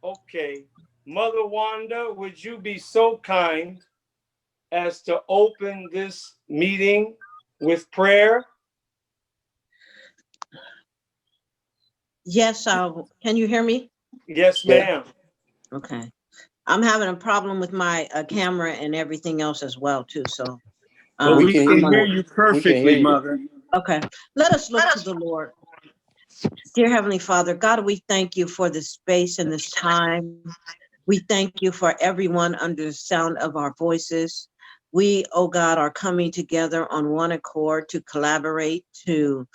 Okay. Mother Wanda, would you be so kind as to open this meeting with prayer? Yes, can you hear me? Yes, ma'am. Okay. I'm having a problem with my camera and everything else as well, too. So Well, we can I'm hear you perfectly, Mother. okay. Let us look to the Lord. Dear Heavenly Father, God, we thank you for this space and this time. We thank you for everyone under the sound of our voices. We, oh God, are coming together on one accord to collaborate, to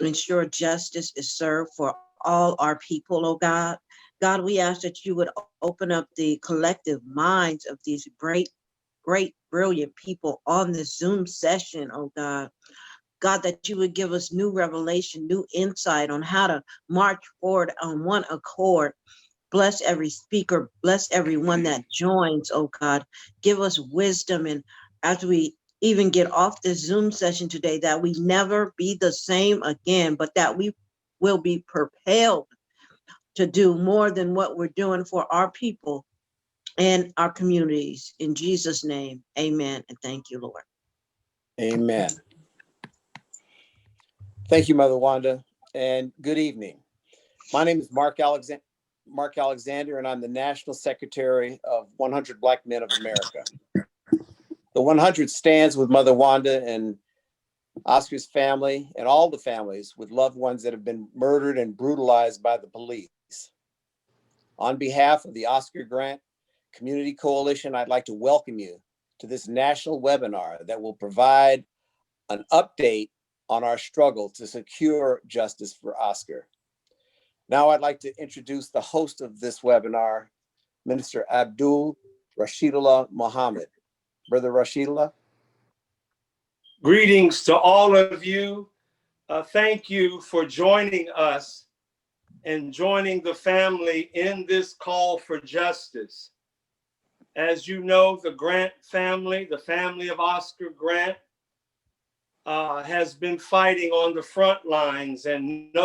ensure justice is served for all our people, oh God. God, we ask that you would open up the collective minds of these great, brilliant people on this Zoom session, oh God. God, that you would give us new revelation, new insight on how to march forward on one accord. Bless every speaker, bless everyone that joins, oh God. Give us wisdom, and as we even get off this Zoom session today, that we never be the same again, but that we will be propelled to do more than what we're doing for our people and our communities. In Jesus' name, amen, and thank you, Lord. Amen. Thank you, Mother Wanda, and good evening. My name is Mark Alexander, and I'm the National Secretary of 100 Black Men of America. The 100 stands with Mother Wanda and Oscar's family and all the families with loved ones that have been murdered and brutalized by the police. On behalf of the Oscar Grant Community Coalition, I'd like to welcome you to this national webinar that will provide an update on our struggle to secure justice for Oscar. Now I'd like to introduce the host of this webinar, Minister Abdul Rashidullah Muhammad. Brother Rashidullah. Greetings to all of you. Thank you for joining us and joining the family in this call for justice. As you know, the Grant family, the family of Oscar Grant, has been fighting on the front lines and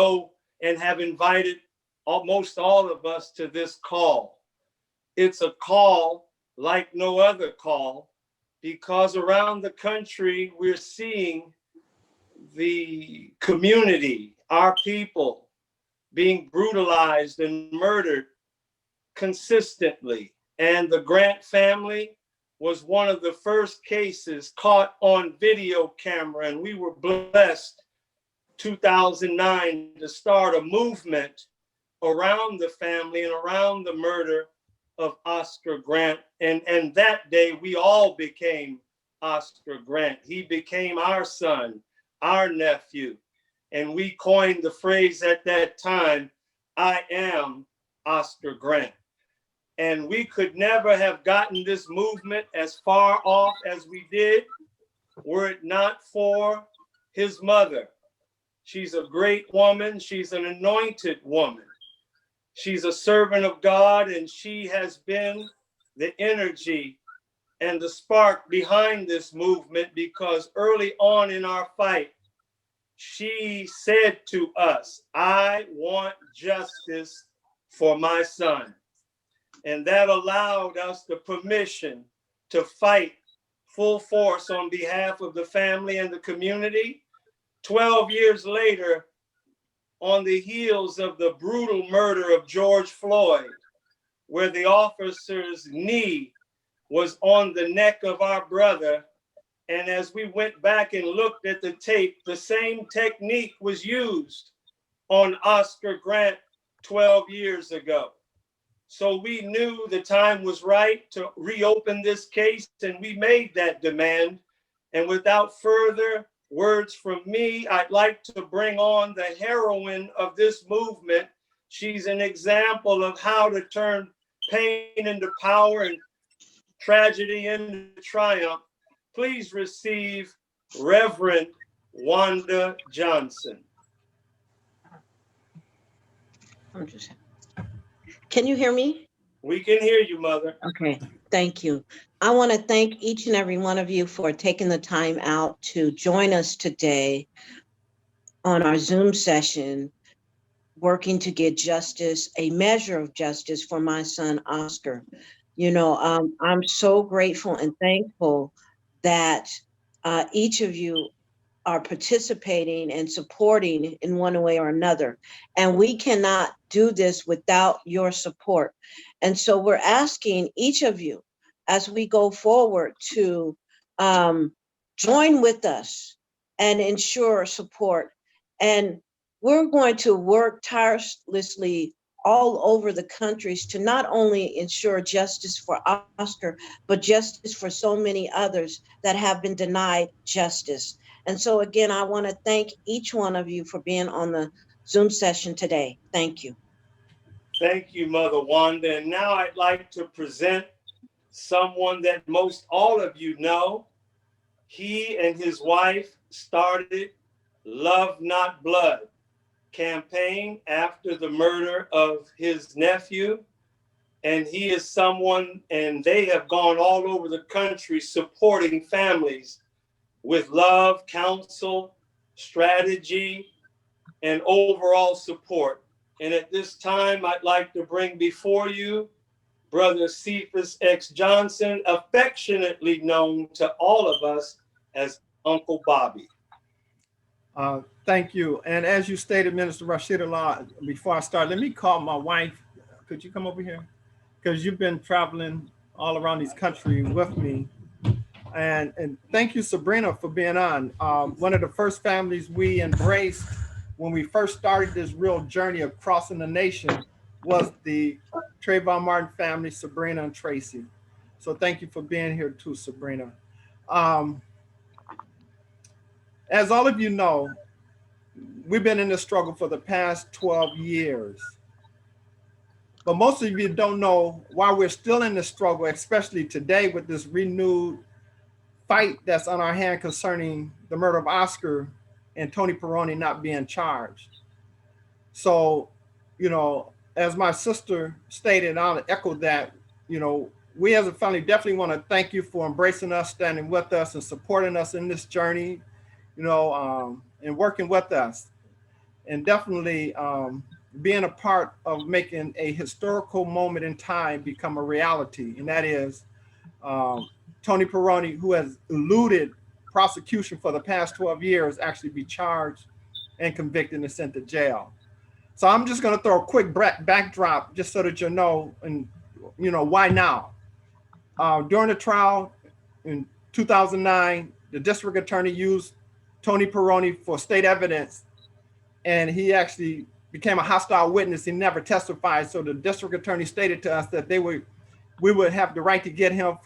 have invited almost all of us to this call. It's a call like no other call, because around the country, we're seeing the community, our people, being brutalized and murdered consistently. And the Grant family was one of the first cases caught on video camera. And we were blessed 2009 to start a movement around the family and around the murder of Oscar Grant. And that day we all became Oscar Grant. He became our son, our nephew. And we coined the phrase at that time, I am Oscar Grant. And we could never have gotten this movement as far off as we did were it not for his mother. She's a great woman. She's an anointed woman. She's a servant of God, and she has been the energy and the spark behind this movement, because early on in our fight, she said to us, I want justice for my son. And that allowed us the permission to fight full force on behalf of the family and the community. 12 years later, on the heels of the brutal murder of George Floyd, where the officer's knee was on the neck of our brother. And as we went back and looked at the tape, the same technique was used on Oscar Grant 12 years ago. So we knew the time was right to reopen this case, and we made that demand. And without further words from me, I'd like to bring on the heroine of this movement. She's an example of how to turn pain into power and tragedy into triumph. Please receive Reverend Wanda Johnson. Can you hear me? We can hear you, Mother. Okay, thank you. I want to thank each and every one of you for taking the time out to join us today on our Zoom session working to get justice, a measure of justice for my son, Oscar. I'm so grateful and thankful that each of you are participating and supporting in one way or another. And we cannot do this without your support. And so we're asking each of you as we go forward to join with us and ensure support. And we're going to work tirelessly all over the countries to not only ensure justice for Oscar, but justice for so many others that have been denied justice. And so again, I want to thank each one of you for being on the Zoom session today. Thank you. Thank you, Mother Wanda. And now I'd like to present someone that most all of you know. He and his wife started Love Not Blood campaign after the murder of his nephew. And he is someone, and they have gone all over the country supporting families with love, counsel, strategy, and overall support. And at this time, I'd like to bring before you Brother Cephas X. Johnson, affectionately known to all of us as Uncle Bobby. Thank you. And as you stated, Minister Rashida Law, before I start, let me call my wife. Could you come over here? Because you've been traveling all around this country with me. And thank you, Sabrina, for being on. One of the first families we embraced when we first started this real journey of crossing the nation was the Trayvon Martin family, Sabrina and Tracy. So thank you for being here too, Sabrina. As all of you know, we've been in this struggle for the past 12 years. But most of you don't know why we're still in this struggle, especially today with this renewed fight that's on our hand concerning the murder of Oscar and Tony PIRONE not being charged. So, as my sister stated, and I'll echo that, we as a family definitely want to thank you for embracing us, standing with us, and supporting us in this journey, and working with us. And definitely being a part of making a historical moment in time become a reality. And that is Tony PIRONE, who has eluded prosecution for the past 12 years, actually be charged and convicted and sent to jail. So I'm just going to throw a quick backdrop just so that you know, and why now. During the trial in 2009, the district attorney used Tony PIRONE for state evidence, and he actually became a hostile witness. He never testified. So the district attorney stated to us that we would have the right to get him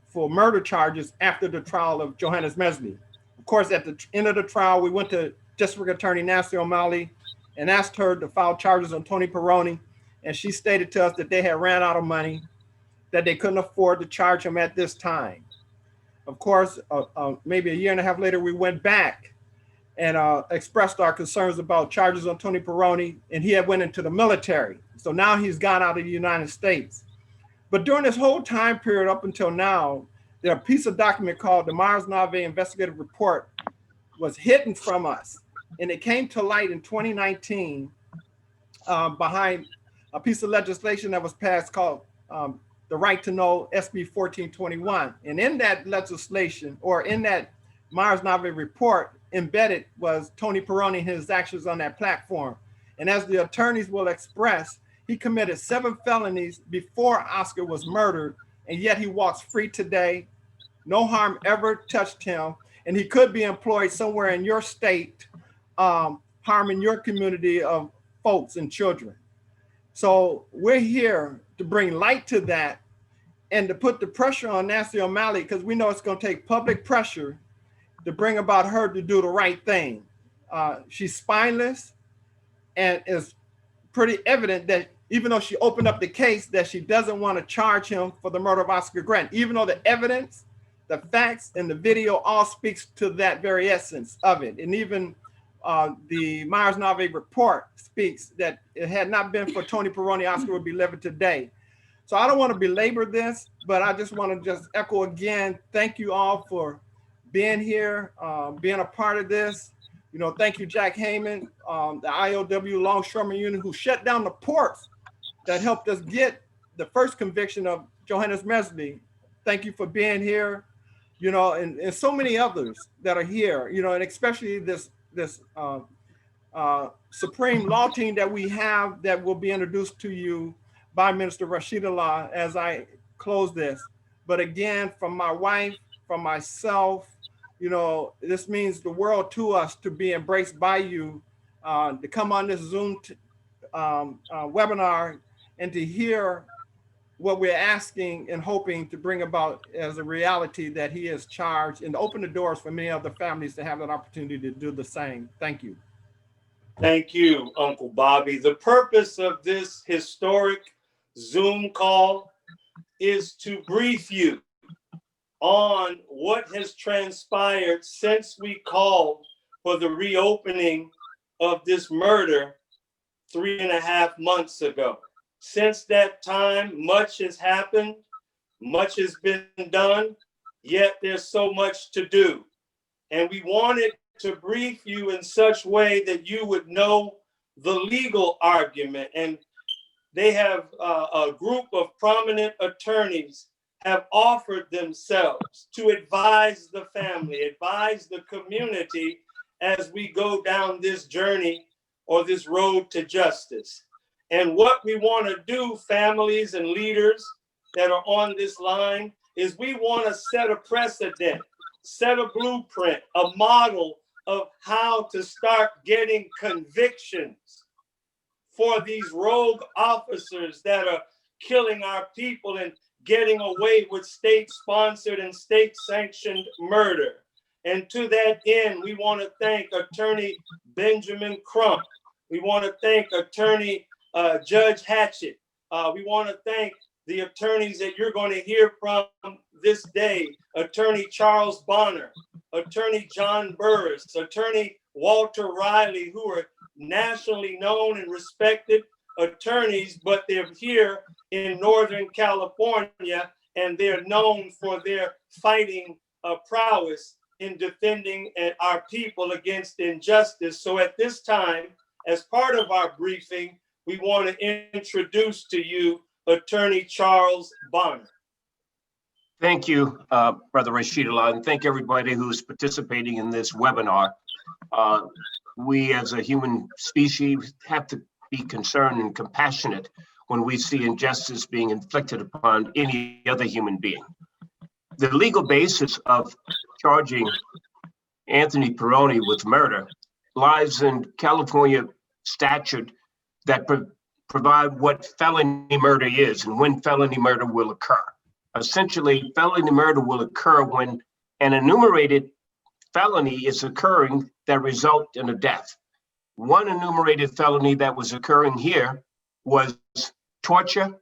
for murder charges after the trial of Johannes Mesley. Of course, at the end of the trial, we went to District Attorney Nancy O'Malley and asked her to file charges on Tony PIRONE. And she stated to us that they had ran out of money, that they couldn't afford to charge him at this time. Of course, maybe a year and a half later, we went back and expressed our concerns about charges on Tony PIRONE, and he had went into the military. So now he's gone out of the United States. But during this whole time period up until now, a piece of document called the Mars-Nave Investigative Report was hidden from us. And it came to light in 2019 behind a piece of legislation that was passed called the Right to Know SB 1421. And in that legislation, or in that Mars-Nave report, embedded was Tony PIRONE and his actions on that platform. And as the attorneys will express, he committed 7 felonies before Oscar was murdered, and yet he walks free today. No harm ever touched him, and he could be employed somewhere in your state, harming your community of folks and children. So we're here to bring light to that and to put the pressure on Nancy O'Malley, because we know it's going to take public pressure to bring about her to do the right thing. She's spineless, and it's pretty evident that even though she opened up the case, that she doesn't want to charge him for the murder of Oscar Grant, even though the evidence, the facts, and the video all speaks to that very essence of it. And even the Mars-Nave report speaks that it had not been for Tony PIRONE, Oscar would be living today. So I don't want to belabor this, but I just want to just echo again, thank you all for being here, being a part of this. You know, thank you, Jack Heyman, the IOW Longshoreman Union, who shut down the ports that helped us get the first conviction of Johannes Mesley. Thank you for being here, you know, and so many others that are here, you know, and especially this supreme law team that we have that will be introduced to you by Minister Rashidullah as I close this. But again, from my wife, from myself, you know, this means the world to us to be embraced by you, to come on this Zoom webinar and to hear what we're asking and hoping to bring about as a reality that he is charged, and open the doors for many other families to have that opportunity to do the same. Thank you. Thank you, Uncle Bobby. The purpose of this historic Zoom call is to brief you on what has transpired since we called for the reopening of this murder 3.5 months ago. Since that time, much has happened, much has been done, yet there's so much to do. And we wanted to brief you in such way that you would know the legal argument. And they have a group of prominent attorneys have offered themselves to advise the family, advise the community as we go down this journey or this road to justice. And what we want to do, families and leaders that are on this line, is we want to set a precedent, set a blueprint, a model of how to start getting convictions for these rogue officers that are killing our people and getting away with state-sponsored and state-sanctioned murder. And to that end, we want to thank Attorney Benjamin Crump. We want to thank Attorney Judge Hatchett. We want to thank the attorneys that you're going to hear from this day, Attorney Charles Bonner, Attorney John Burris, Attorney Walter Riley, who are nationally known and respected attorneys, but they're here in Northern California, and they're known for their fighting prowess in defending our people against injustice. So at this time, as part of our briefing, we want to introduce to you Attorney Charles Bonner. Thank you, Brother Rashidullah, and thank everybody who's participating in this webinar. We as a human species have to be concerned and compassionate when we see injustice being inflicted upon any other human being. The legal basis of charging Anthony PIRONE with murder lies in California statute that provide what felony murder is and when felony murder will occur. Essentially, felony murder will occur when an enumerated felony is occurring that result in a death. One enumerated felony that was occurring here was torture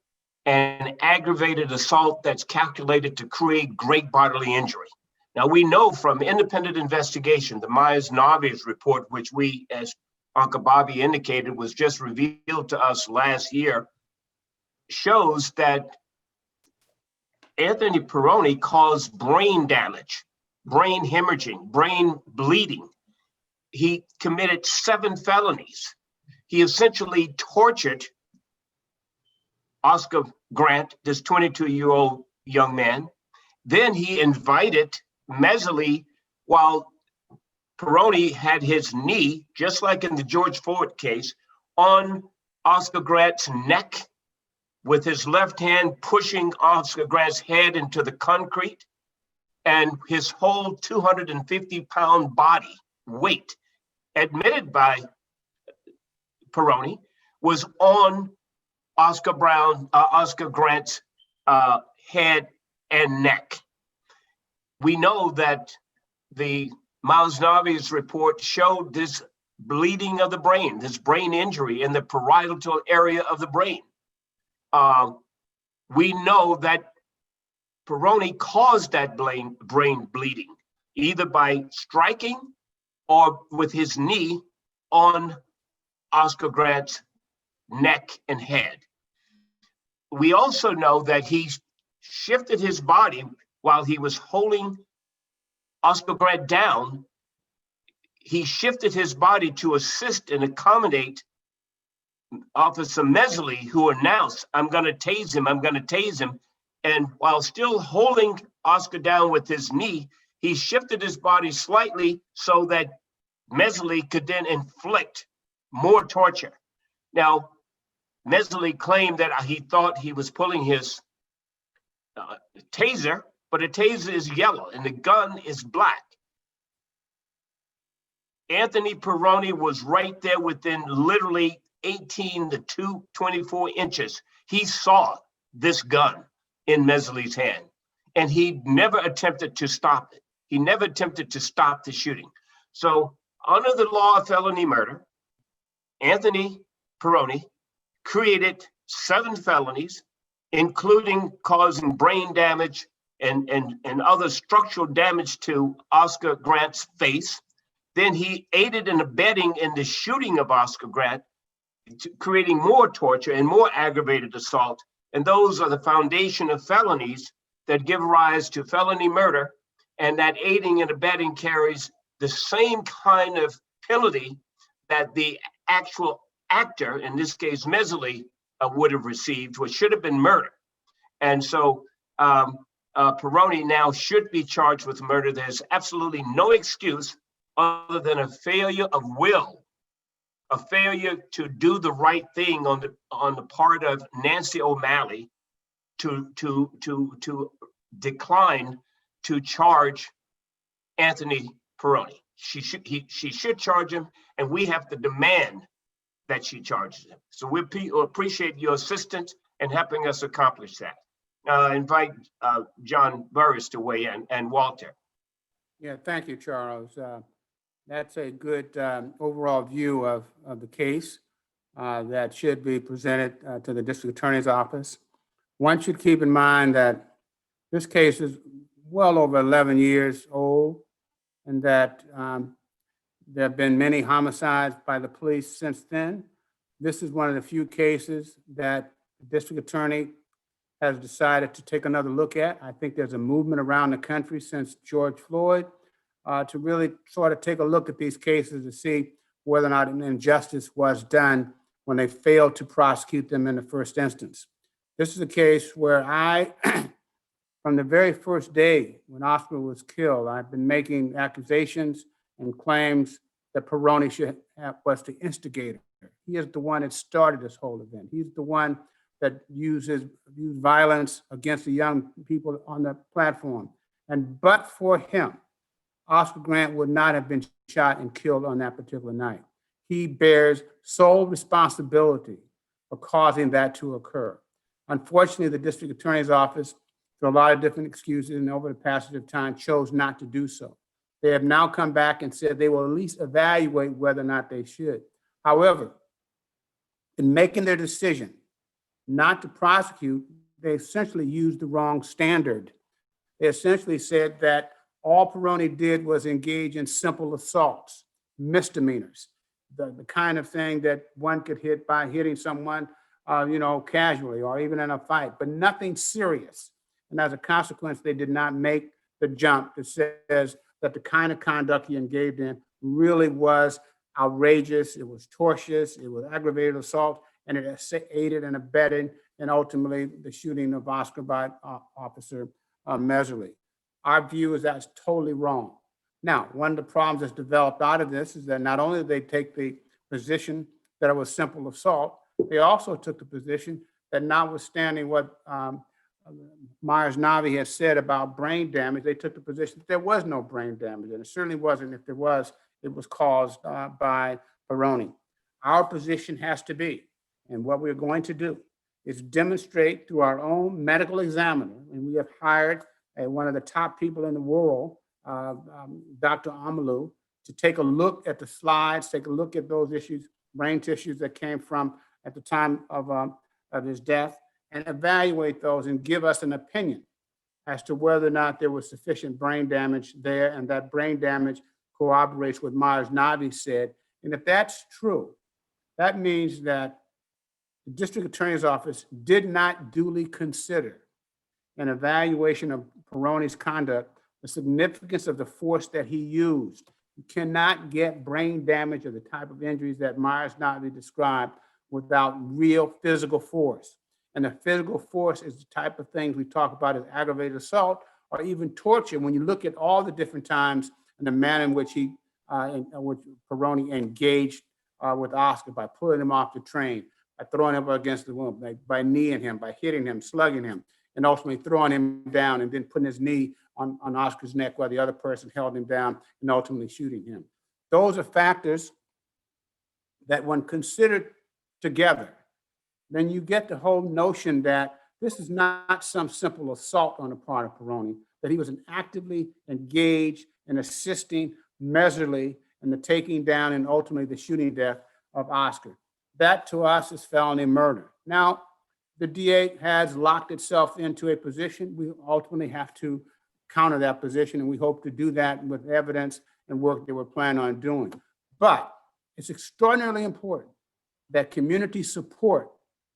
and aggravated assault that's calculated to create great bodily injury. Now, we know from independent investigation, the Myers-Narvis report, which we, as Uncle Bobby indicated, was just revealed to us last year, shows that Anthony PIRONE caused brain damage, brain hemorrhaging, brain bleeding. He committed 7 felonies. He essentially tortured Oscar Grant, this 22-year-old young man. Then he invited Mesley while PIRONE had his knee, just like in the George Floyd case, on Oscar Grant's neck, with his left hand pushing Oscar Grant's head into the concrete, and his whole 250-pound body weight, admitted by PIRONE, was on Oscar Grant's head and neck. We know that the Myers-Narvis report showed this bleeding of the brain, this brain injury in the parietal area of the brain. We know that PIRONE caused that brain bleeding, either by striking or with his knee on Oscar Grant's neck and head. We also know that he shifted his body while he was holding Oscar Grant down. he shifted his body to assist and accommodate Officer Mesley, who announced, "I'm going to tase him, I'm going to tase him." And while still holding Oscar down with his knee, he shifted his body slightly so that Mesley could then inflict more torture. Now, Mesley claimed that he thought he was pulling his taser, but a taser is yellow and the gun is black. Anthony PIRONE was right there within literally 18 to 24 inches. He saw this gun in Mesley's hand, and he never attempted to stop it. He never attempted to stop the shooting. So under the law of felony murder, Anthony PIRONE created 7 felonies, including causing brain damage and other structural damage to Oscar Grant's face. Then he aided and abetting in the shooting of Oscar Grant, creating more torture and more aggravated assault. And those are the foundation of felonies that give rise to felony murder. And that aiding and abetting carries the same kind of penalty that the actual actor, in this case, Mesley, would have received, which should have been murder. And so PIRONE now should be charged with murder. There's absolutely no excuse other than a failure of will, a failure to do the right thing on the part of Nancy O'Malley to decline to charge Anthony PIRONE. She should charge him, and we have to demand that she charges him. So we appreciate your assistance in helping us accomplish that. Invite John Burris to weigh in, and Walter. Yeah, thank you, Charles. That's a good overall view of the case that should be presented to the district attorney's office. One should keep in mind that this case is well over 11 years old, and that there have been many homicides by the police since then. This is one of the few cases that the district attorney has decided to take another look at. I think there's a movement around the country since George Floyd to really sort of take a look at these cases to see whether or not an injustice was done when they failed to prosecute them in the first instance. This is a case where from the very first day when Oscar was killed, I've been making accusations and claims that PIRONE was the instigator. He is the one that started this whole event. He's the one that used violence against the young people on the platform. And but for him, Oscar Grant would not have been shot and killed on that particular night. He bears sole responsibility for causing that to occur. Unfortunately, the district attorney's office, for a lot of different excuses and over the passage of time, chose not to do so. They have now come back and said they will at least evaluate whether or not they should. However, in making their decision not to prosecute, they essentially used the wrong standard. They essentially said that all PIRONE did was engage in simple assaults, misdemeanors, the kind of thing that one could hit by hitting someone, casually or even in a fight, but nothing serious. And as a consequence, they did not make the jump that says that the kind of conduct he engaged in really was outrageous, it was tortious, it was aggravated assault, and it aided and abetted, and ultimately the shooting of Oscar by Officer Mesley. Our view is that's totally wrong. Now, one of the problems that's developed out of this is that not only did they take the position that it was simple assault, they also took the position that notwithstanding what Myers-Navi has said about brain damage, they took the position that there was no brain damage, and it certainly wasn't. If there was, it was caused by PIRONE. Our position has to be, and what we're going to do, is demonstrate through our own medical examiner, and we have hired one of the top people in the world, Dr. Amalu, to take a look at the slides, take a look at those issues, brain tissues that came from at the time of his death, and evaluate those and give us an opinion as to whether or not there was sufficient brain damage there, and that brain damage corroborates what Myers-Navi said. And if that's true, that means that the district attorney's office did not duly consider an evaluation of PIRONE's conduct, the significance of the force that he used, You cannot get brain damage or the type of injuries that Myers-Navi described without real physical force. And the physical force is the type of things we talk about as aggravated assault or even torture. When you look at all the different times and the manner in which which PETITION engaged with Oscar, by pulling him off the train, by throwing him against the wall, by kneeing him, by hitting him, slugging him, and ultimately throwing him down and then putting his knee on Oscar's neck while the other person held him down and ultimately shooting him. Those are factors that when considered together, then you get the whole notion that this is not some simple assault on the part of PETITION, that he was actively engaged in assisting measurably in the taking down and ultimately the shooting death of Oscar. That to us is felony murder. Now, the DA has locked itself into a position. We ultimately have to counter that position, and we hope to do that with evidence and work that we're planning on doing. But it's extraordinarily important that community support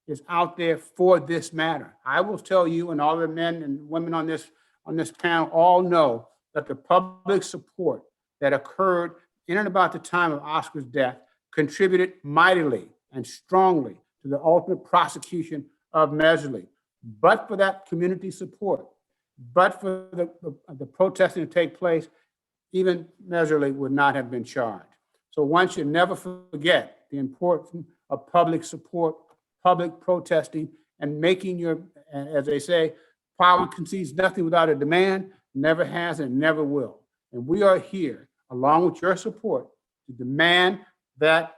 is out there for this matter. I will tell you, and all the men and women on this panel all know that the public support that occurred in and about the time of Oscar's death contributed mightily and strongly to the ultimate prosecution of Measurely. But for that community support, but for the protesting to take place, even Measurely would not have been charged. So one should never forget the importance of public support, public protesting, and making your, as they say, power concedes nothing without a demand, never has and never will. And we are here, along with your support, to demand that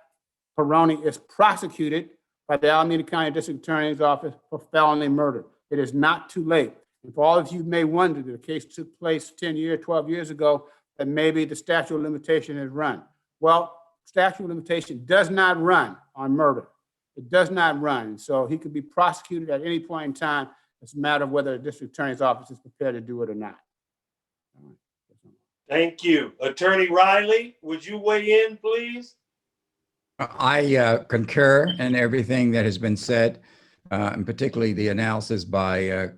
PETITION is prosecuted by the Alameda County District Attorney's Office for felony murder. It is not too late. And for all of you may wonder, the case took place 10 years, 12 years ago, that maybe the statute of limitation has run. Well, statute of limitation does not run on murder. It does not run. So he could be prosecuted at any point in time. It's a matter of whether the district attorney's office is prepared to do it or not. Thank you. Attorney Riley, would you weigh in, please? I concur in everything that has been said, and particularly the analysis by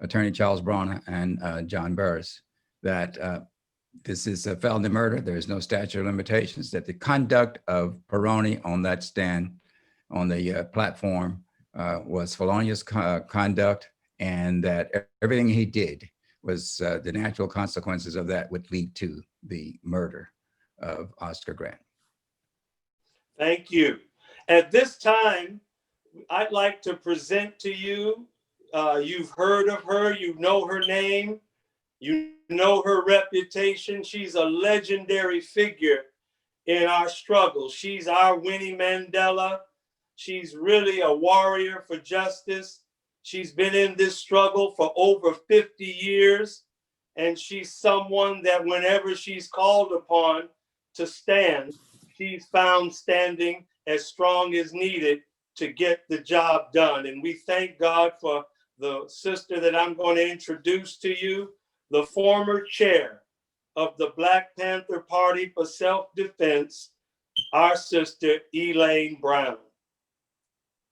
Attorney Charles Braun and John Burris, that this is a felony murder. There is no statute of limitations, that the conduct of PETITION on that stand on the platform was felonious conduct, and that everything he did was the natural consequences of that would lead to the murder of Oscar Grant. Thank you. At this time, I'd like to present to you, you've heard of her, you know her name, you know her reputation. She's a legendary figure in our struggle. She's our Winnie Mandela. She's really a warrior for justice. She's been in this struggle for over 50 years, and she's someone that whenever she's called upon to stand, she's found standing as strong as needed to get the job done. And we thank God for the sister that I'm going to introduce to you, the former chair of the Black Panther Party for Self-Defense, our sister Elaine Brown.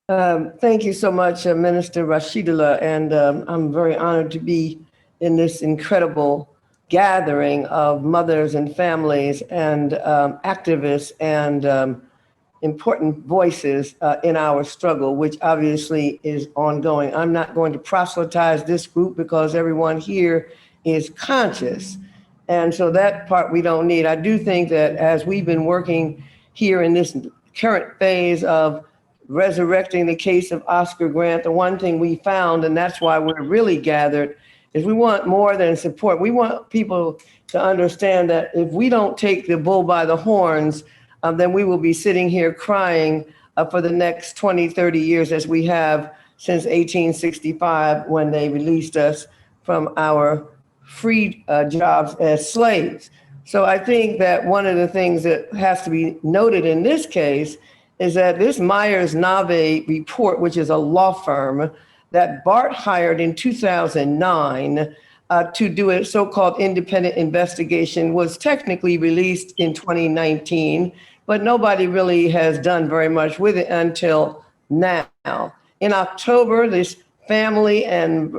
Thank you so much, Minister Rashidullah, and I'm very honored to be in this incredible gathering of mothers and families and activists and important voices in our struggle, which obviously is ongoing. I'm not going to proselytize this group because everyone here is conscious. And so that part we don't need. I do think that as we've been working here in this current phase of resurrecting the case of Oscar Grant, the one thing we found, and that's why we're really gathered, is we want more than support. We want people to understand that if we don't take the bull by the horns, then we will be sitting here crying for the next 20, 30 years as we have since 1865 when they released us from our free jobs as slaves. So I think that one of the things that has to be noted in this case is that this Myers-Navi report, which is a law firm that Bart hired in 2009 to do a so-called independent investigation, was technically released in 2019, but nobody really has done very much with it until now. In October, this family and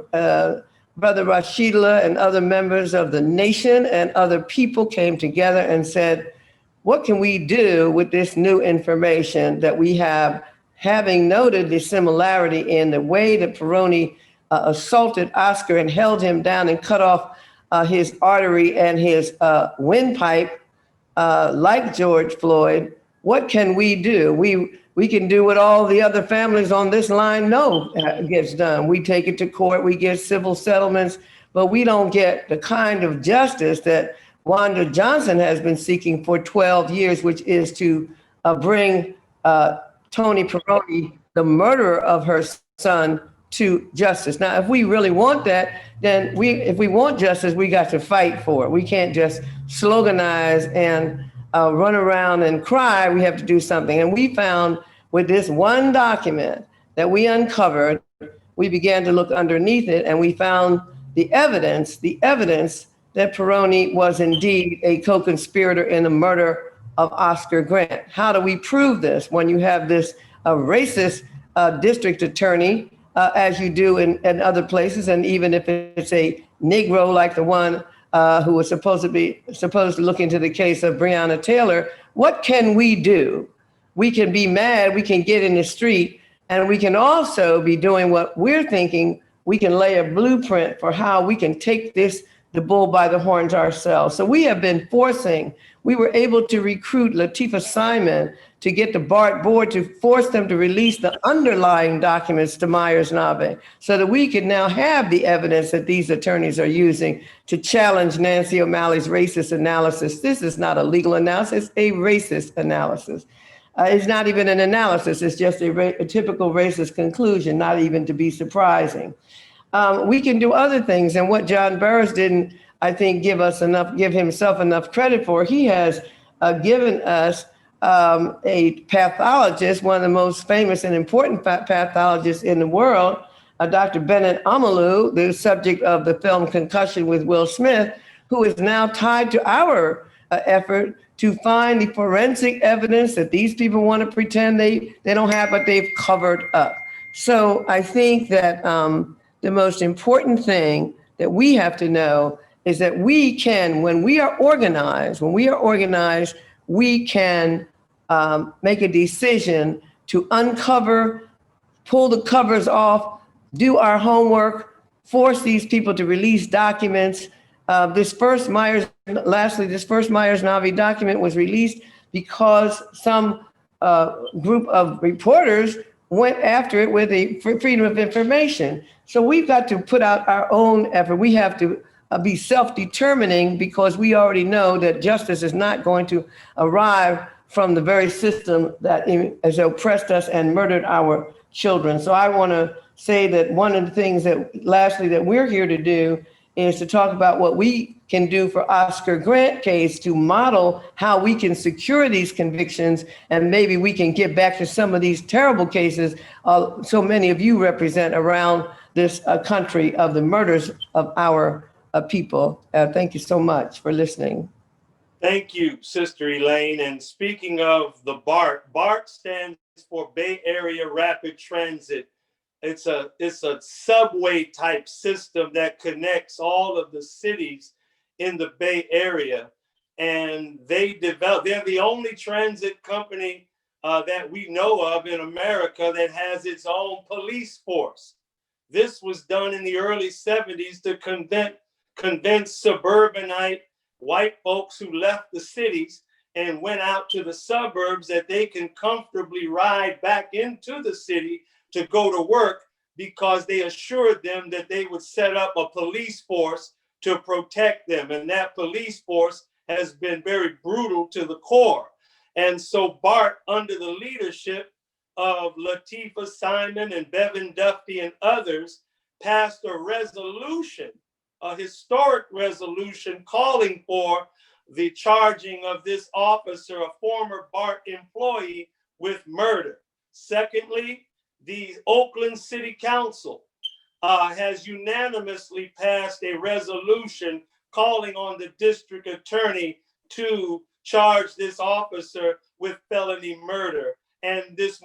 Brother Rashidullah and other members of the nation and other people came together and said, what can we do with this new information that we have, having noted the similarity in the way that PETITION assaulted Oscar and held him down and cut off his artery and his windpipe, like George Floyd. What can we do? We can do what all the other families on this line know gets done. We take it to court, we get civil settlements, but we don't get the kind of justice that Wanda Johnson has been seeking for 12 years, which is to bring Tony PIRONE, the murderer of her son, to justice. Now, if we really want that, then if we want justice, we got to fight for it. We can't just sloganize and run around and cry. We have to do something. And we found with this one document that we uncovered, we began to look underneath it, and we found the evidence that PIRONE was indeed a co-conspirator in the murder of Oscar Grant. How do we prove this? When you have this racist district attorney, as you do in other places, and even if it's a Negro like the one who was supposed to look into the case of Breonna Taylor, what can we do? We can be mad, we can get in the street, and we can also be doing what we're thinking. We can lay a blueprint for how we can take the bull by the horns ourselves. So we have been we were able to recruit Latifah Simon to get the BART board to force them to release the underlying documents to Myers-Nabe so that we can now have the evidence that these attorneys are using to challenge Nancy O'Malley's racist analysis. This is not a legal analysis, a racist analysis. It's not even an analysis, it's just a typical racist conclusion, not even to be surprising. We can do other things, and what John Burris didn't, I think, give himself enough credit for. He has given us a pathologist, one of the most famous and important pathologists in the world, Dr. Bennett Omalu, the subject of the film Concussion with Will Smith, who is now tied to our effort to find the forensic evidence that these people want to pretend they don't have, but they've covered up. So I think that the most important thing that we have to know is that we can, when we are organized, we can make a decision to uncover, pull the covers off, do our homework, force these people to release documents. This first Myers-Nabe document was released because some group of reporters went after it with a freedom of information. So we've got to put out our own effort. We have to be self-determining because we already know that justice is not going to arrive from the very system that has oppressed us and murdered our children. So I want to say that one of the things that, lastly, that we're here to do is to talk about what we can do for Oscar Grant case to model how we can secure these convictions, and maybe we can get back to some of these terrible cases so many of you represent around this country of the murders of our people. Thank you so much for listening. Thank you, Sister Elaine. And speaking of the BART, BART stands for Bay Area Rapid Transit. It's a subway type system that connects all of the cities in the Bay Area. And they're the only transit company that we know of in America that has its own police force. This was done in the early 70s to convince suburbanite white folks who left the cities and went out to the suburbs that they can comfortably ride back into the city to go to work, because they assured them that they would set up a police force to protect them. And that police force has been very brutal to the core. And so BART, under the leadership of Latifah Simon and Bevan Duffy and others, passed a resolution, a historic resolution calling for the charging of this officer, a former BART employee, with murder. Secondly, the Oakland City Council has unanimously passed a resolution calling on the district attorney to charge this officer with felony murder. And this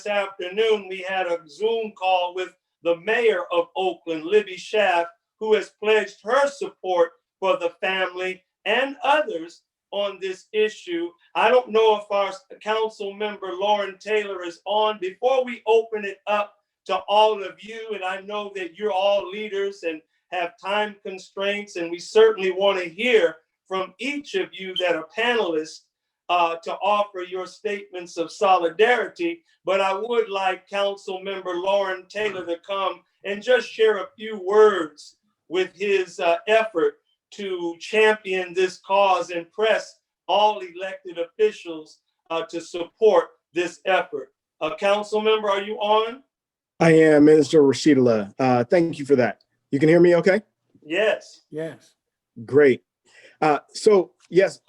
afternoon, we had a Zoom call with the mayor of Oakland, Libby Schaaf, who has pledged her support for the family and others on this issue. I don't know if our council member Lauren Taylor is on. Before we open it up to all of you, and I know that you're all leaders and have time constraints, and we certainly want to hear from each of you that are panelists to offer your statements of solidarity. But I would like Council Member Lauren Taylor to come and just share a few words with his effort to champion this cause and press all elected officials to support this effort. Council Member, are you on? I am, Minister Rashidullah. Thank you for that. You can hear me okay? Yes. Yes. Great. So yes,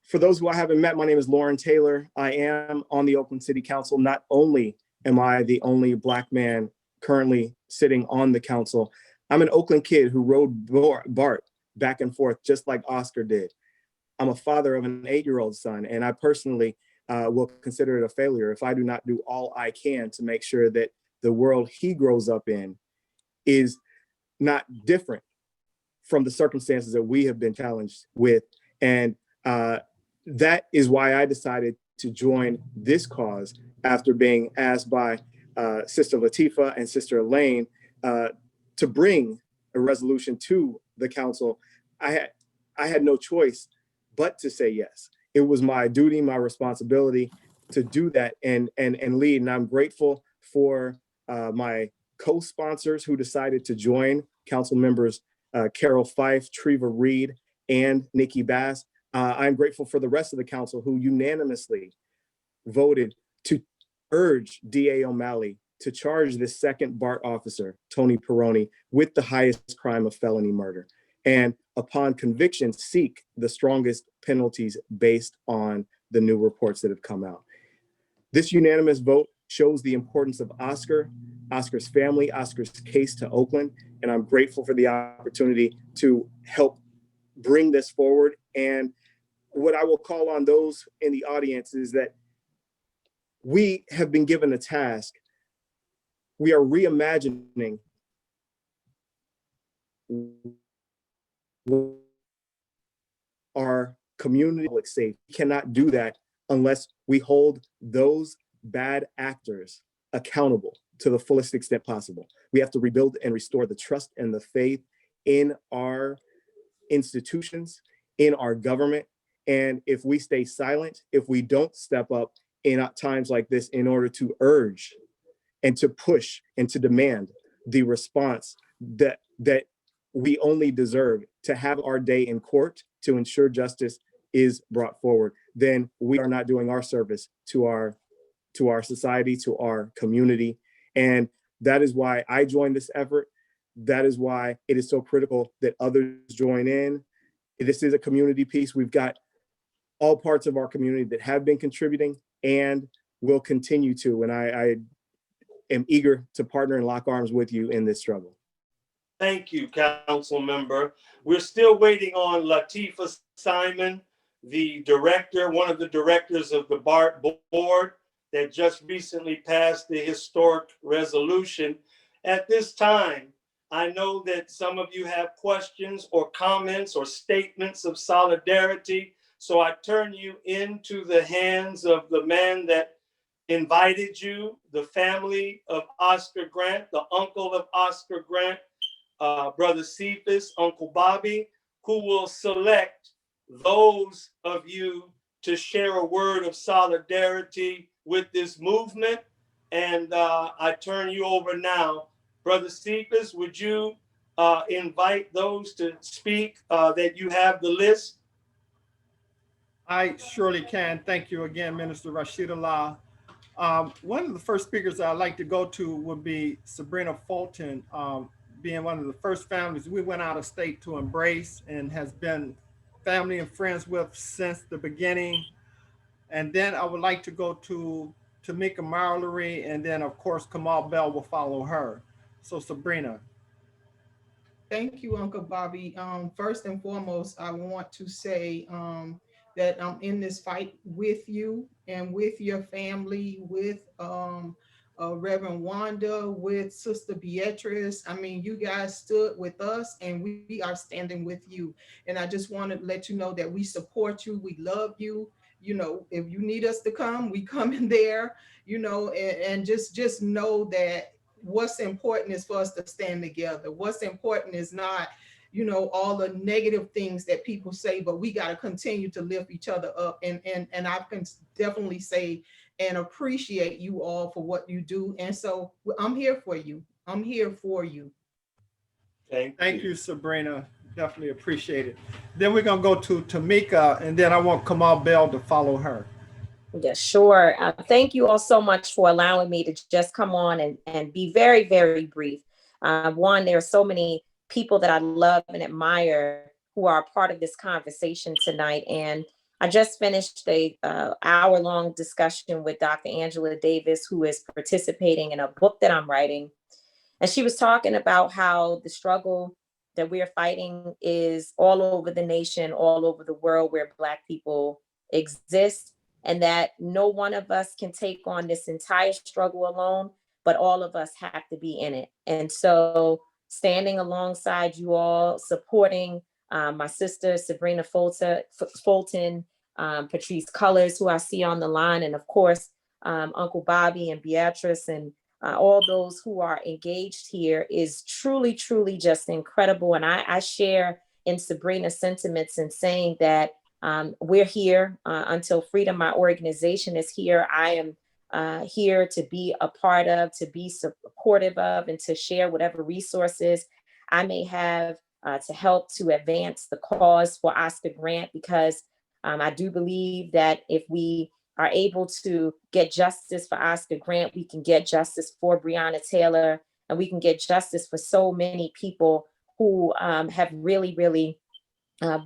for those who I haven't met, my name is Lauren Taylor. I am on the Oakland City Council. Not only am I the only Black man currently sitting on the council, I'm an Oakland kid who rode BART back and forth just like Oscar did. I'm a father of an 8-year-old son, and I personally will consider it a failure if I do not do all I can to make sure that the world he grows up in is not different from the circumstances that we have been challenged with. And that is why I decided to join this cause after being asked by Sister Latifah and Sister Elaine to bring a resolution to the council. I had no choice but to say yes. It was my duty, my responsibility to do that and lead. And I'm grateful for my co-sponsors who decided to join, council members Carol Fife, Treva Reed, and Nikki Bass. I'm grateful for the rest of the council who unanimously voted to urge DA O'Malley to charge this second BART officer, Tony PIRONE, with the highest crime of felony murder. And upon conviction, seek the strongest penalties based on the new reports that have come out. This unanimous vote shows the importance of Oscar, Oscar's family, Oscar's case to Oakland, and I'm grateful for the opportunity to help bring this forward. And what I will call on those in the audience is that we have been given a task. We are reimagining our community safe. We cannot do that unless we hold those bad actors accountable to the fullest extent possible. We have to rebuild and restore the trust and the faith in our institutions, in our government. And if we stay silent, if we don't step up in times like this in order to urge and to push and to demand the response that we only deserve to have our day in court to ensure justice is brought forward, then we are not doing our service to our society, to our community. And that is why I joined this effort. That is why it is so critical that others join in. This is a community piece. We've got all parts of our community that have been contributing and will continue to. And I am eager to partner and lock arms with you in this struggle. Thank you, Council Member. We're still waiting on Latifah Simon, the director, one of the directors of the BART board that just recently passed the historic resolution. At this time, I know that some of you have questions or comments or statements of solidarity. So I turn you into the hands of the man that invited you, the family of Oscar Grant, the uncle of Oscar Grant, Brother Cephas, Uncle Bobby, who will select those of you to share a word of solidarity with this movement. And I turn you over now. Brother Cephas, would you invite those to speak that you have the list? I surely can. Thank you again, Minister Rashidullah. One of the first speakers I'd like to go to would be Sabrina Fulton, being one of the first families we went out of state to embrace and has been family and friends with since the beginning. And then I would like to go to Tamika Marlery, and then of course Kamal Bell will follow her. So Sabrina. Thank you, Uncle Bobby. First and foremost, I want to say that I'm in this fight with you and with your family, with Reverend Wanda, with Sister Beatrice. I mean, you guys stood with us and we are standing with you. And I just want to let you know that we support you. We love you. You know, if you need us to come, we come in there, you know, and just know that what's important is for us to stand together. What's important is not, you know, all the negative things that people say, but we got to continue to lift each other up. And I can definitely say and appreciate you all for what you do. And so I'm here for you. I'm here for you. Thank you, Sabrina. Definitely appreciate it. Then we're going to go to Tamika, and then I want Kamal Bell to follow her. Yeah, sure. Thank you all so much for allowing me to just come on and be very, very brief. One, there are so many people that I love and admire who are a part of this conversation tonight. And I just finished a hour-long discussion with Dr. Angela Davis, who is participating in a book that I'm writing. And she was talking about how the struggle that we're fighting is all over the nation, all over the world where Black people exist, and that no one of us can take on this entire struggle alone, but all of us have to be in it. And so standing alongside you all, supporting my sister, Sabrina Fulton, Patrice Cullors, who I see on the line, and of course, Uncle Bobby and Beatrice and all those who are engaged here is truly, truly just incredible. And I share in Sabrina's sentiments in saying that we're here until freedom. My organization is here. I am here to be a part of, to be supportive of, and to share whatever resources I may have to help to advance the cause for Oscar Grant, because I do believe that if we are able to get justice for Oscar Grant, we can get justice for Breonna Taylor, and we can get justice for so many people who have really, really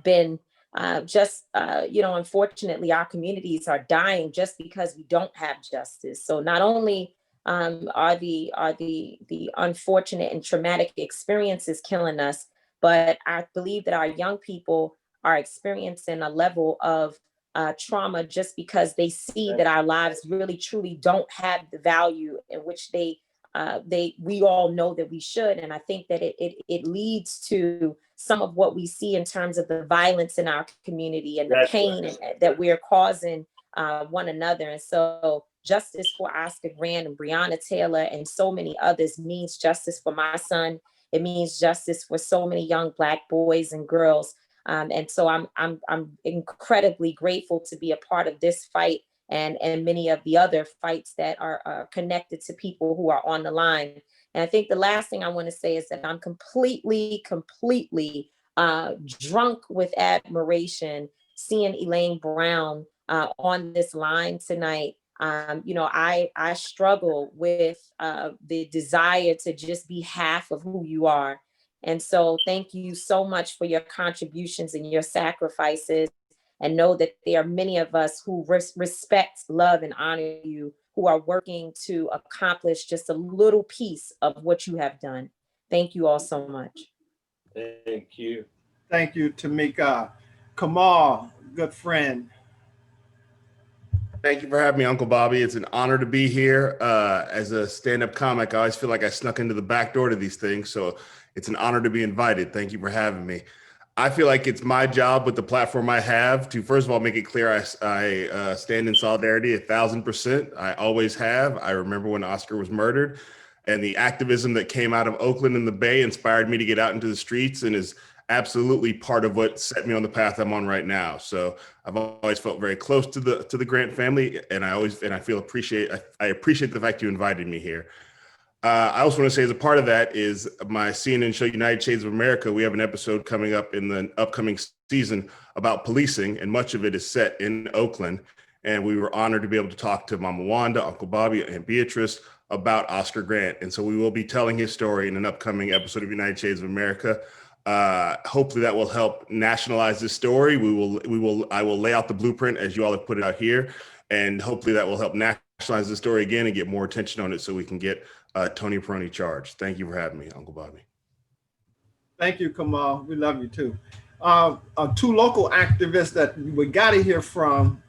been unfortunately, our communities are dying just because we don't have justice. So not only are the unfortunate and traumatic experiences killing us, but I believe that our young people are experiencing a level of trauma just because they see that our lives really truly don't have the value in which we all know that we should. And I think that it leads to some of what we see in terms of the violence in our community and the pain that we're causing one another. And so justice for Oscar Grant and Breonna Taylor and so many others means justice for my son. It means justice for so many young Black boys and girls. And so I'm incredibly grateful to be a part of this fight and many of the other fights that are connected to people who are on the line. And I think the last thing I want to say is that I'm completely drunk with admiration seeing Elaine Brown on this line tonight. I struggle with the desire to just be half of who you are. And so thank you so much for your contributions and your sacrifices, and know that there are many of us who respect, love, and honor you, who are working to accomplish just a little piece of what you have done. Thank you all so much. Thank you. Thank you, Tamika. Kamal, good friend. Thank you for having me, Uncle Bobby. It's an honor to be here. As a stand-up comic, I always feel like I snuck into the back door to these things, so it's an honor to be invited. Thank you for having me. I feel like it's my job with the platform I have to, first of all, make it clear I stand in solidarity 1,000%. I always have. I remember when Oscar was murdered, and the activism that came out of Oakland and the Bay inspired me to get out into the streets, and is absolutely part of what set me on the path I'm on right now. So I've always felt very close to the Grant family, and I appreciate the fact you invited me here. I also want to say, as a part of that, is my CNN show, United Shades of America. We have an episode coming up in the upcoming season about policing, and much of it is set in Oakland. And we were honored to be able to talk to Mama Wanda, Uncle Bobby, and Beatrice about Oscar Grant. And so we will be telling his story in an upcoming episode of United Shades of America. Hopefully that will help nationalize this story. I will lay out the blueprint as you all have put it out here, and hopefully that will help nationalize the story again and get more attention on it, so we can get Tony PIRONE charged. Thank you for having me, Uncle Bobby. Thank you, Kamal. We love you too. Two local activists that we got to hear from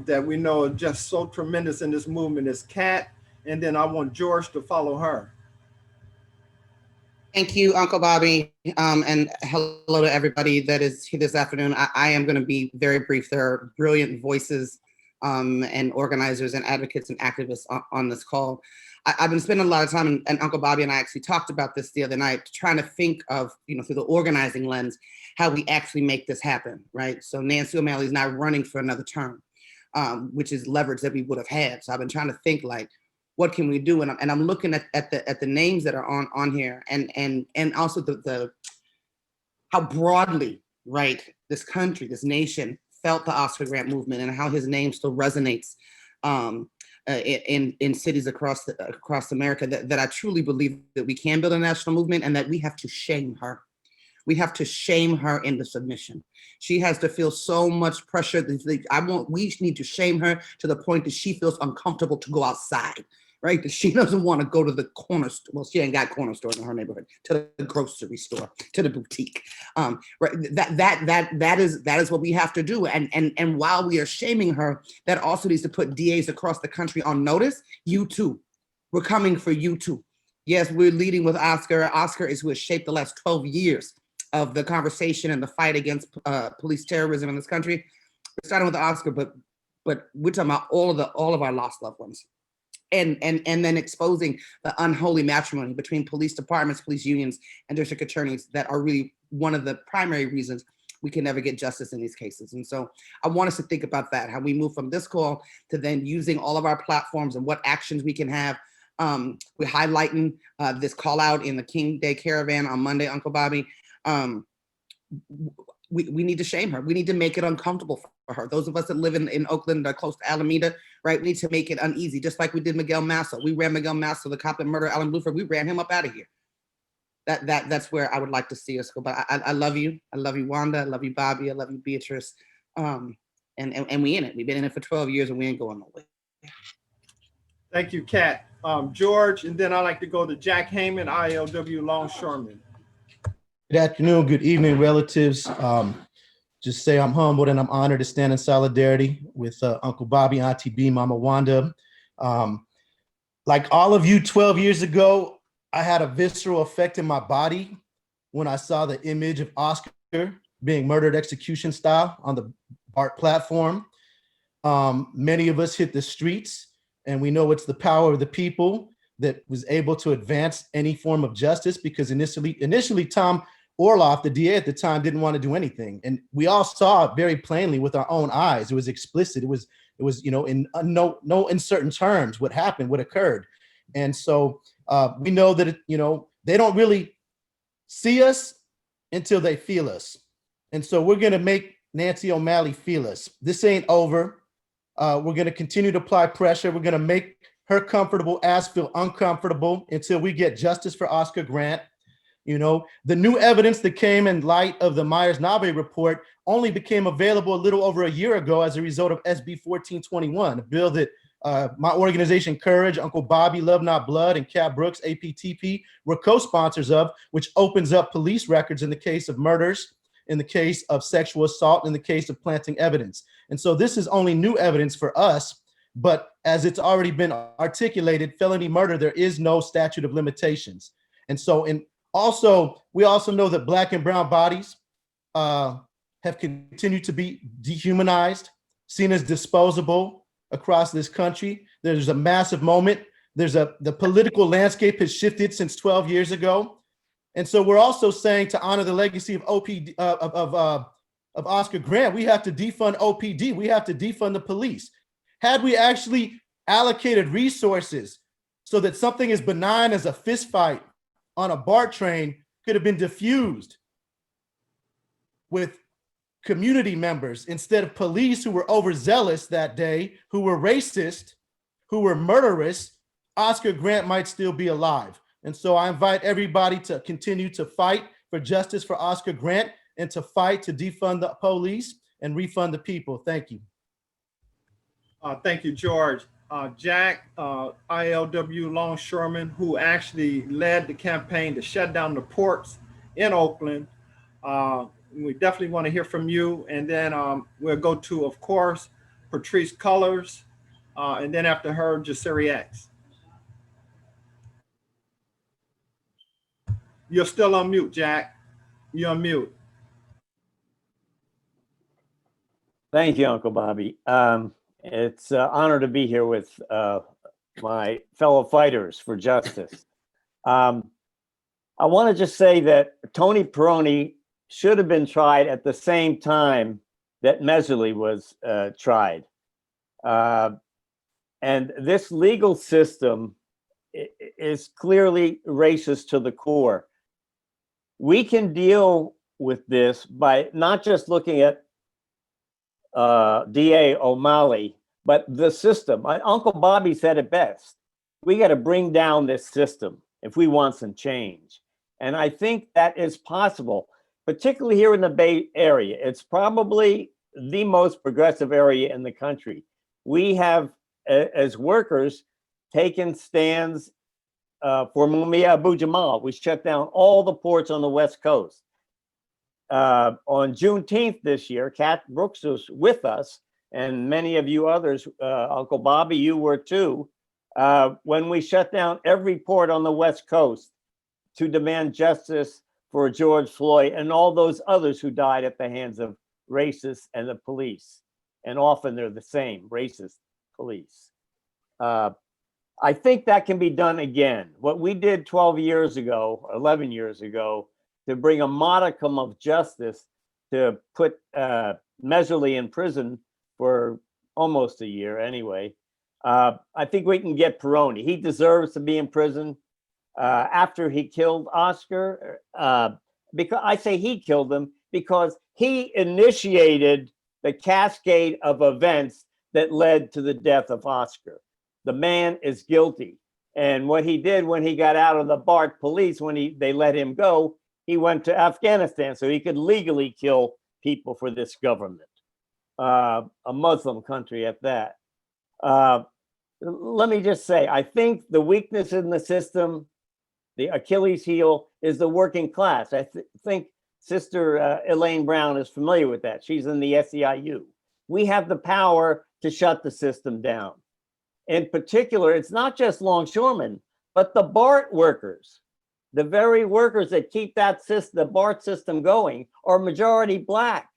that we know are just so tremendous in this movement is Kat and then I want George to follow her. Thank you, Uncle Bobby, and hello to everybody that is here this afternoon. I am going to be very brief. There are brilliant voices and organizers and advocates and activists on this call. I've been spending a lot of time, and Uncle Bobby and I actually talked about this the other night, trying to think of, through the organizing lens, how we actually make this happen, right? So Nancy O'Malley is now running for another term, which is leverage that we would have had. So I've been trying to think, like, what can we do? And I'm looking at the names that are on here, and also the how broadly, right, this country, this nation felt the Oscar Grant movement, and how his name still resonates in cities across America. That I truly believe that we can build a national movement, and that we have to shame her. We have to shame her into submission. She has to feel so much pressure. We need to shame her to the point that she feels uncomfortable to go outside, right? That she doesn't want to go to the corner store. Well, she ain't got corner stores in her neighborhood, to the grocery store, to the boutique. Right? That is what we have to do. And while we are shaming her, that also needs to put DAs across the country on notice. You too. We're coming for you too. Yes, we're leading with Oscar. Oscar is who has shaped the last 12 years of the conversation and the fight against police terrorism in this country. We're starting with Oscar, but we're talking about all of our lost loved ones, and then exposing the unholy matrimony between police departments, police unions, and district attorneys that are really one of the primary reasons we can never get justice in these cases. And so I want us to think about that, how we move from this call to then using all of our platforms and what actions we can have. We're highlighting this call out in the King Day Caravan on Monday, Uncle Bobby. We need to shame her. We need to make it uncomfortable for her. Those of us that live in Oakland or close to Alameda, right? We need to make it uneasy, just like we did Miguel Masso. We ran Miguel Masso, the cop that murdered Alan Bluford. We ran him up out of here. That's where I would like to see us go. But I love you. I love you, Wanda. I love you, Bobby. I love you, Beatrice. And we in it. We've been in it for 12 years and we ain't going nowhere. Thank you, Kat. George, and then I'd like to go to Jack Heyman, ILW Longshoreman. Good afternoon, good evening, relatives. Just say I'm humbled and I'm honored to stand in solidarity with Uncle Bobby, Auntie B, Mama Wanda. Like all of you 12 years ago, I had a visceral effect in my body when I saw the image of Oscar being murdered execution style on the BART platform. Many of us hit the streets, and we know it's the power of the people that was able to advance any form of justice, because initially Tom Orloff, the DA at the time, didn't want to do anything. And we all saw it very plainly with our own eyes. It was explicit. It was in no uncertain terms what happened, what occurred. And so we know that, they don't really see us until they feel us. And so we're going to make Nancy O'Malley feel us. This ain't over. We're going to continue to apply pressure. We're going to make her comfortable as feel uncomfortable until we get justice for Oscar Grant. The new evidence that came in light of the Myers-Nave report only became available a little over a year ago as a result of SB 1421, a bill that my organization Courage, Uncle Bobby, Love Not Blood, and Cat Brooks, APTP, were co-sponsors of, which opens up police records in the case of murders, in the case of sexual assault, in the case of planting evidence. And so this is only new evidence for us, but as it's already been articulated, felony murder, there is no statute of limitations. And so we also know that Black and brown bodies have continued to be dehumanized, seen as disposable across this country. There's a massive moment. The political landscape has shifted since 12 years ago. And so we're also saying, to honor the legacy of of Oscar Grant, we have to defund OPD. We have to defund the police. Had we actually allocated resources so that something as benign as a fist fight on a BART train could have been diffused with community members instead of police who were overzealous that day, who were racist, who were murderous, Oscar Grant might still be alive. And so I invite everybody to continue to fight for justice for Oscar Grant and to fight to defund the police and refund the people. Thank you. Thank you, George. Jack, ILW Longshoreman, who actually led the campaign to shut down the ports in Oakland. We definitely want to hear from you. And then we'll go to, of course, Patrice Cullors, and then after her, Jasiri X. You're still on mute, Jack. You're on mute. Thank you, Uncle Bobby. It's an honor to be here with my fellow fighters for justice. I want to just say that Tony PIRONE should have been tried at the same time that Meserly was tried. And this legal system is clearly racist to the core. We can deal with this by not just looking at DA O'Malley, but the system. Uncle Bobby said it best. We got to bring down this system if we want some change. And I think that is possible, particularly here in the Bay Area. It's probably the most progressive area in the country. We have, as workers, taken stands for Mumia Abu Jamal. We shut down all the ports on the West Coast. On Juneteenth this year, Kat Brooks was with us, and many of you others, Uncle Bobby, you were too, when we shut down every port on the West Coast to demand justice for George Floyd and all those others who died at the hands of racists and the police. And often they're the same, racist police. I think that can be done again. What we did 12 years ago, 11 years ago, to bring a modicum of justice to put Meserly in prison for almost a year anyway. I think we can get PIRONE. He deserves to be in prison after he killed Oscar. Because I say he killed him because he initiated the cascade of events that led to the death of Oscar. The man is guilty. And what he did when he got out of the BART police, when they let him go, he went to Afghanistan so he could legally kill people for this government, a Muslim country at that. Let me just say, I think the weakness in the system, the Achilles heel, is the working class. I think Sister Elaine Brown is familiar with that. She's in the SEIU. We have the power to shut the system down. In particular, it's not just longshoremen, but the BART workers. The very workers that keep that system, the BART system going, are majority Black.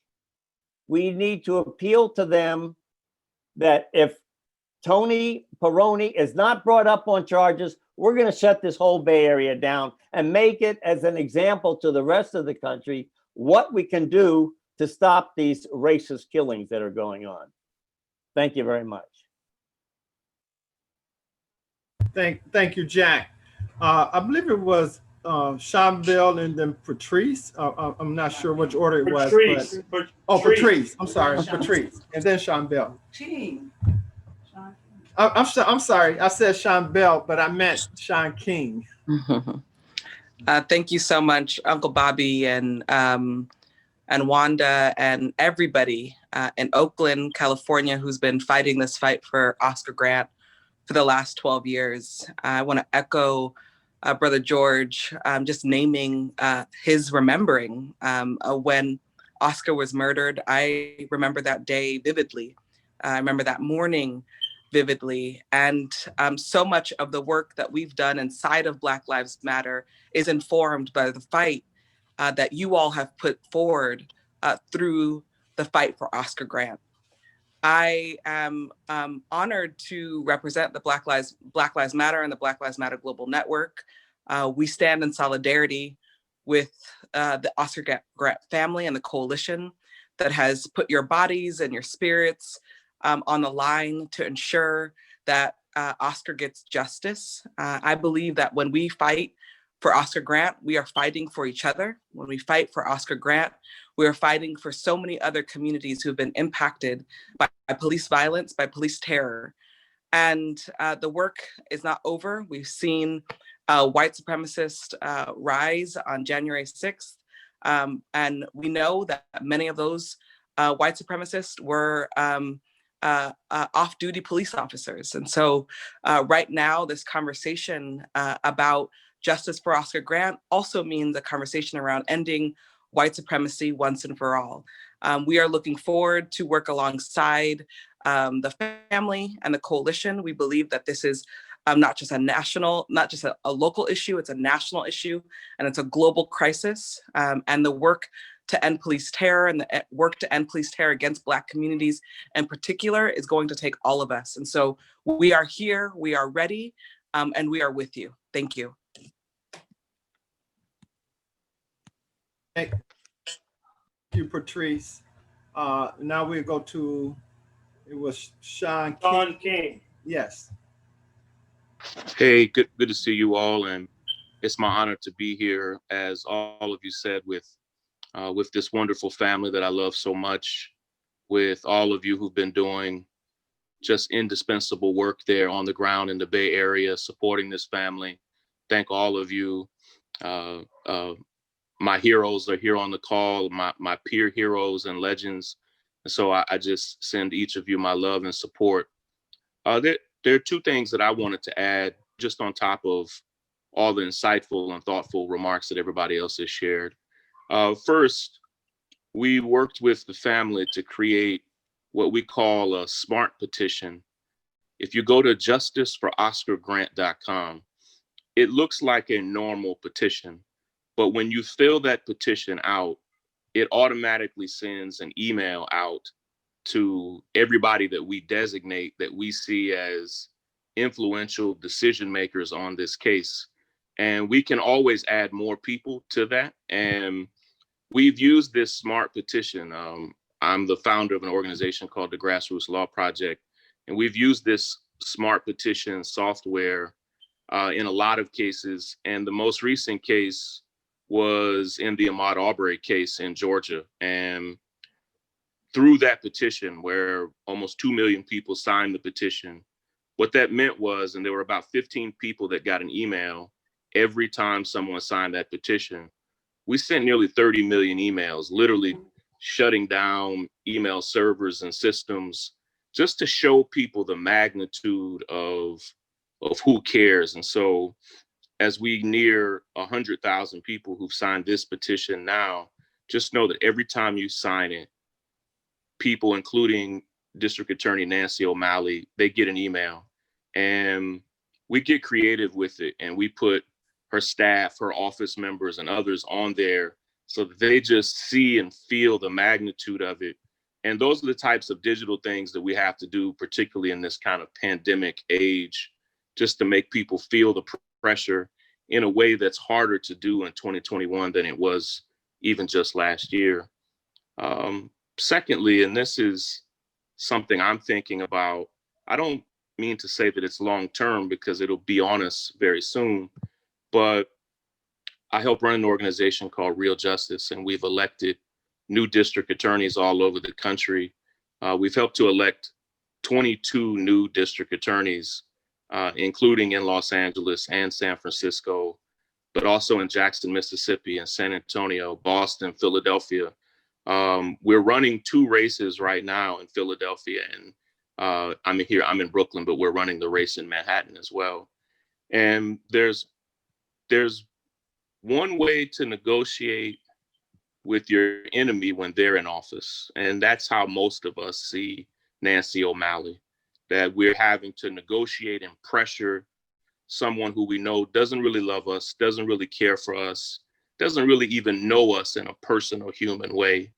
We need to appeal to them that if Tony PIRONE is not brought up on charges, we're going to shut this whole Bay Area down and make it as an example to the rest of the country what we can do to stop these racist killings that are going on. Thank you very much. Thank you, Jack. I believe it was Sean Bell and then Patrice. I'm not sure which order it was. Patrice. But, Patrice. I'm sorry, Patrice. And then Sean Bell. I'm sorry. I said Sean Bell, but I meant Sean King. Thank you so much, Uncle Bobby and Wanda and everybody in Oakland, California, who's been fighting this fight for Oscar Grant for the last 12 years. I want to echo Brother George, just naming his remembering when Oscar was murdered. I remember that day vividly. I remember that morning vividly. And so much of the work that we've done inside of Black Lives Matter is informed by the fight that you all have put forward through the fight for Oscar Grant. I am honored to represent the Black Lives Matter and the Black Lives Matter Global Network. We stand in solidarity with the Oscar Grant family and the coalition that has put your bodies and your spirits on the line to ensure that Oscar gets justice. I believe that when we fight for Oscar Grant, we are fighting for each other. When we fight for Oscar Grant, we are fighting for so many other communities who have been impacted by police violence, by police terror. And the work is not over. We've seen white supremacists rise on January 6th. And we know that many of those white supremacists were off-duty police officers. And so right now, this conversation about justice for Oscar Grant also means a conversation around ending white supremacy once and for all. We are looking forward to work alongside the family and the coalition. We believe that this is not just a local issue, it's a national issue, and it's a global crisis. And the work to end police terror and the work to end police terror against Black communities in particular is going to take all of us. And so we are here, we are ready, and we are with you. Thank you. Thank you, Patrice. Now we go to, it was Sean King. Sean King. Yes. Hey, good to see you all, and it's my honor to be here, as all of you said, with this wonderful family that I love so much, with all of you who've been doing just indispensable work there on the ground in the Bay Area, supporting this family. Thank all of you. My heroes are here on the call, my peer heroes and legends. And so I just send each of you my love and support. There are two things that I wanted to add just on top of all the insightful and thoughtful remarks that everybody else has shared. First, we worked with the family to create what we call a SMART petition. If you go to justiceforoscargrant.com, it looks like a normal petition, but when you fill that petition out, it automatically sends an email out to everybody that we designate, that we see as influential decision makers on this case. And we can always add more people to that. And we've used this SMART petition. I'm the founder of an organization called the Grassroots Law Project, and we've used this SMART petition software in a lot of cases. And the most recent case was in the Ahmaud Arbery case in Georgia. And through that petition, where almost 2 million people signed the petition, what that meant was, and there were about 15 people that got an email every time someone signed that petition. We sent nearly 30 million emails, literally shutting down email servers and systems, just to show people the magnitude of who cares. And so as we near 100,000 people who've signed this petition now, just know that every time you sign it, people, including District Attorney Nancy O'Malley, they get an email, and we get creative with it. And we put her staff, her office members, and others on there so that they just see and feel the magnitude of it. And those are the types of digital things that we have to do, particularly in this kind of pandemic age, just to make people feel the pressure in a way that's harder to do in 2021 than it was even just last year. Secondly, and this is something I'm thinking about, I don't mean to say that it's long-term because it'll be on us very soon, but I help run an organization called Real Justice, and we've elected new district attorneys all over the country. We've helped to elect 22 new district attorneys, including in Los Angeles and San Francisco, but also in Jackson, Mississippi, and San Antonio, Boston, Philadelphia. We're running 2 races right now in Philadelphia, and I'm in Brooklyn, but we're running the race in Manhattan as well. And there's one way to negotiate with your enemy when they're in office, and that's how most of us see Nancy O'Malley, that we're having to negotiate and pressure someone who we know doesn't really love us, doesn't really care for us, doesn't really even know us in a personal human way.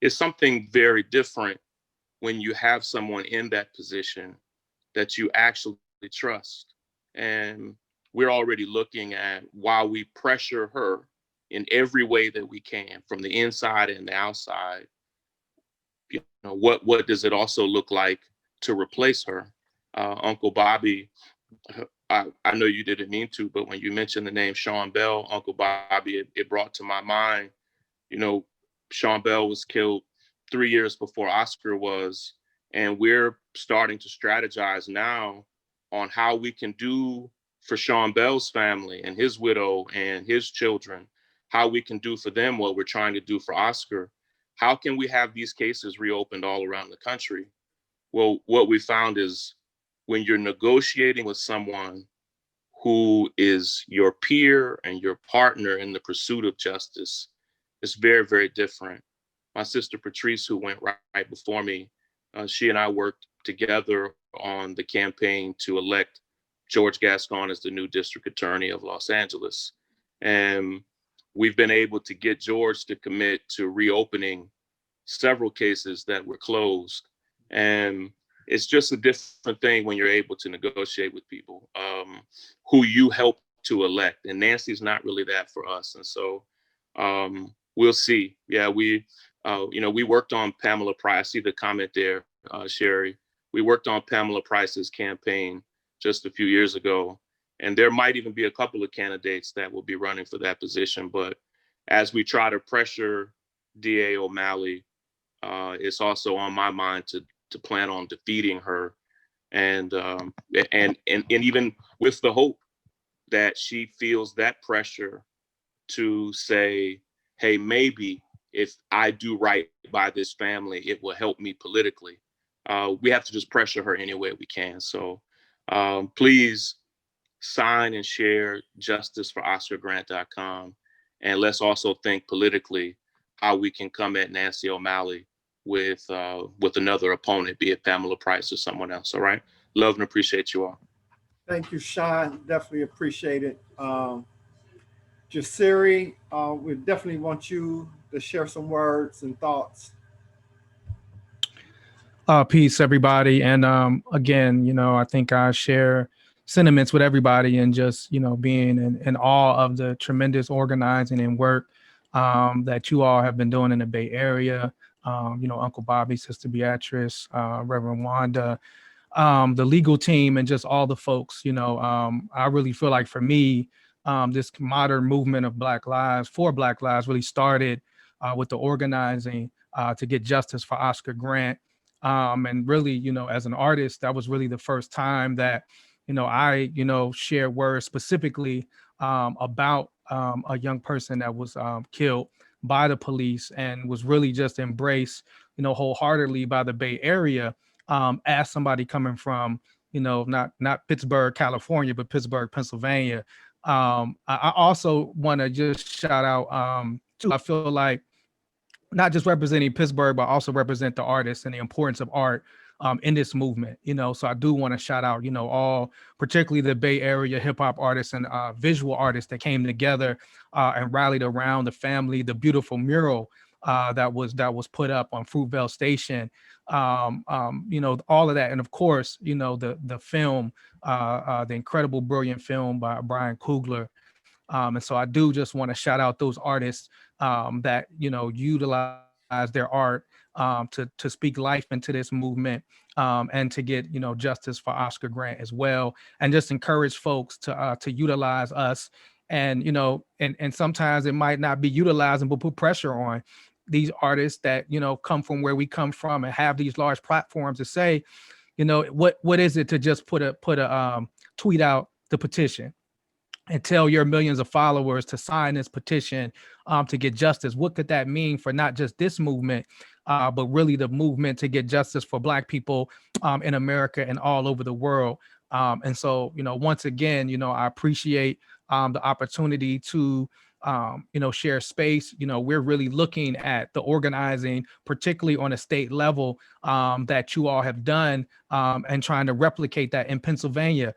It's something very different when you have someone in that position that you actually trust. And we're already looking at, while we pressure her in every way that we can, from the inside and the outside, you know, what does it also look like to replace her? Uncle Bobby, I know you didn't mean to, but when you mentioned the name Sean Bell, Uncle Bobby, it brought to my mind, you know, Sean Bell was killed 3 years before Oscar was, and we're starting to strategize now on how we can do for Sean Bell's family and his widow and his children, how we can do for them what we're trying to do for Oscar. How can we have these cases reopened all around the country? Well, what we found is when you're negotiating with someone who is your peer and your partner in the pursuit of justice, it's very, very different. My sister Patrice, who went right before me, she and I worked together on the campaign to elect George Gascon is the new district attorney of Los Angeles. And we've been able to get George to commit to reopening several cases that were closed. And it's just a different thing when you're able to negotiate with people who you help to elect. And Nancy's not really that for us. And so we'll see. Yeah, we worked on Pamela Price. I see the comment there, Sherry. We worked on Pamela Price's campaign just a few years ago. And there might even be a couple of candidates that will be running for that position. But as we try to pressure DA O'Malley, it's also on my mind to plan on defeating her, and even with the hope that she feels that pressure to say, hey, maybe if I do right by this family, it will help me politically. We have to just pressure her any way we can. So please sign and share justiceforoscargrant.com, and let's also think politically how we can come at Nancy O'Malley with another opponent, be it Pamela Price or someone else. All right. Love and appreciate you all. Thank you, Sean. Definitely appreciate it. Jasiri, we definitely want you to share some words and thoughts. Peace, everybody. And again, I think I share sentiments with everybody, and just, being in awe of the tremendous organizing and work that you all have been doing in the Bay Area. Uncle Bobby, Sister Beatrice, Reverend Wanda, the legal team, and just all the folks. I really feel like for me, this modern movement of Black Lives for Black Lives really started with the organizing to get justice for Oscar Grant. And really, as an artist, that was really the first time that, I, shared words specifically about a young person that was killed by the police, and was really just embraced, wholeheartedly by the Bay Area, as somebody coming from, not Pittsburgh, California, but Pittsburgh, Pennsylvania. I also want to just shout out, I feel like not just representing Pittsburgh, but also represent the artists and the importance of art in this movement. So I do want to shout out, all, particularly the Bay Area hip hop artists and visual artists that came together and rallied around the family, the beautiful mural that was put up on Fruitvale Station, all of that. And of course, the film, the incredible, brilliant film by Brian Coogler. And so I do just want to shout out those artists that, utilize their art to speak life into this movement, and to get, justice for Oscar Grant as well. And just encourage folks to utilize us. And, and sometimes it might not be utilizing, but put pressure on these artists that, come from where we come from and have these large platforms to say, what is it to just put a tweet out the petition and tell your millions of followers to sign this petition to get justice? What could that mean for not just this movement, but really the movement to get justice for Black people in America and all over the world? And so, once again, I appreciate the opportunity to, share space. We're really looking at the organizing, particularly on a state level, that you all have done, and trying to replicate that in Pennsylvania,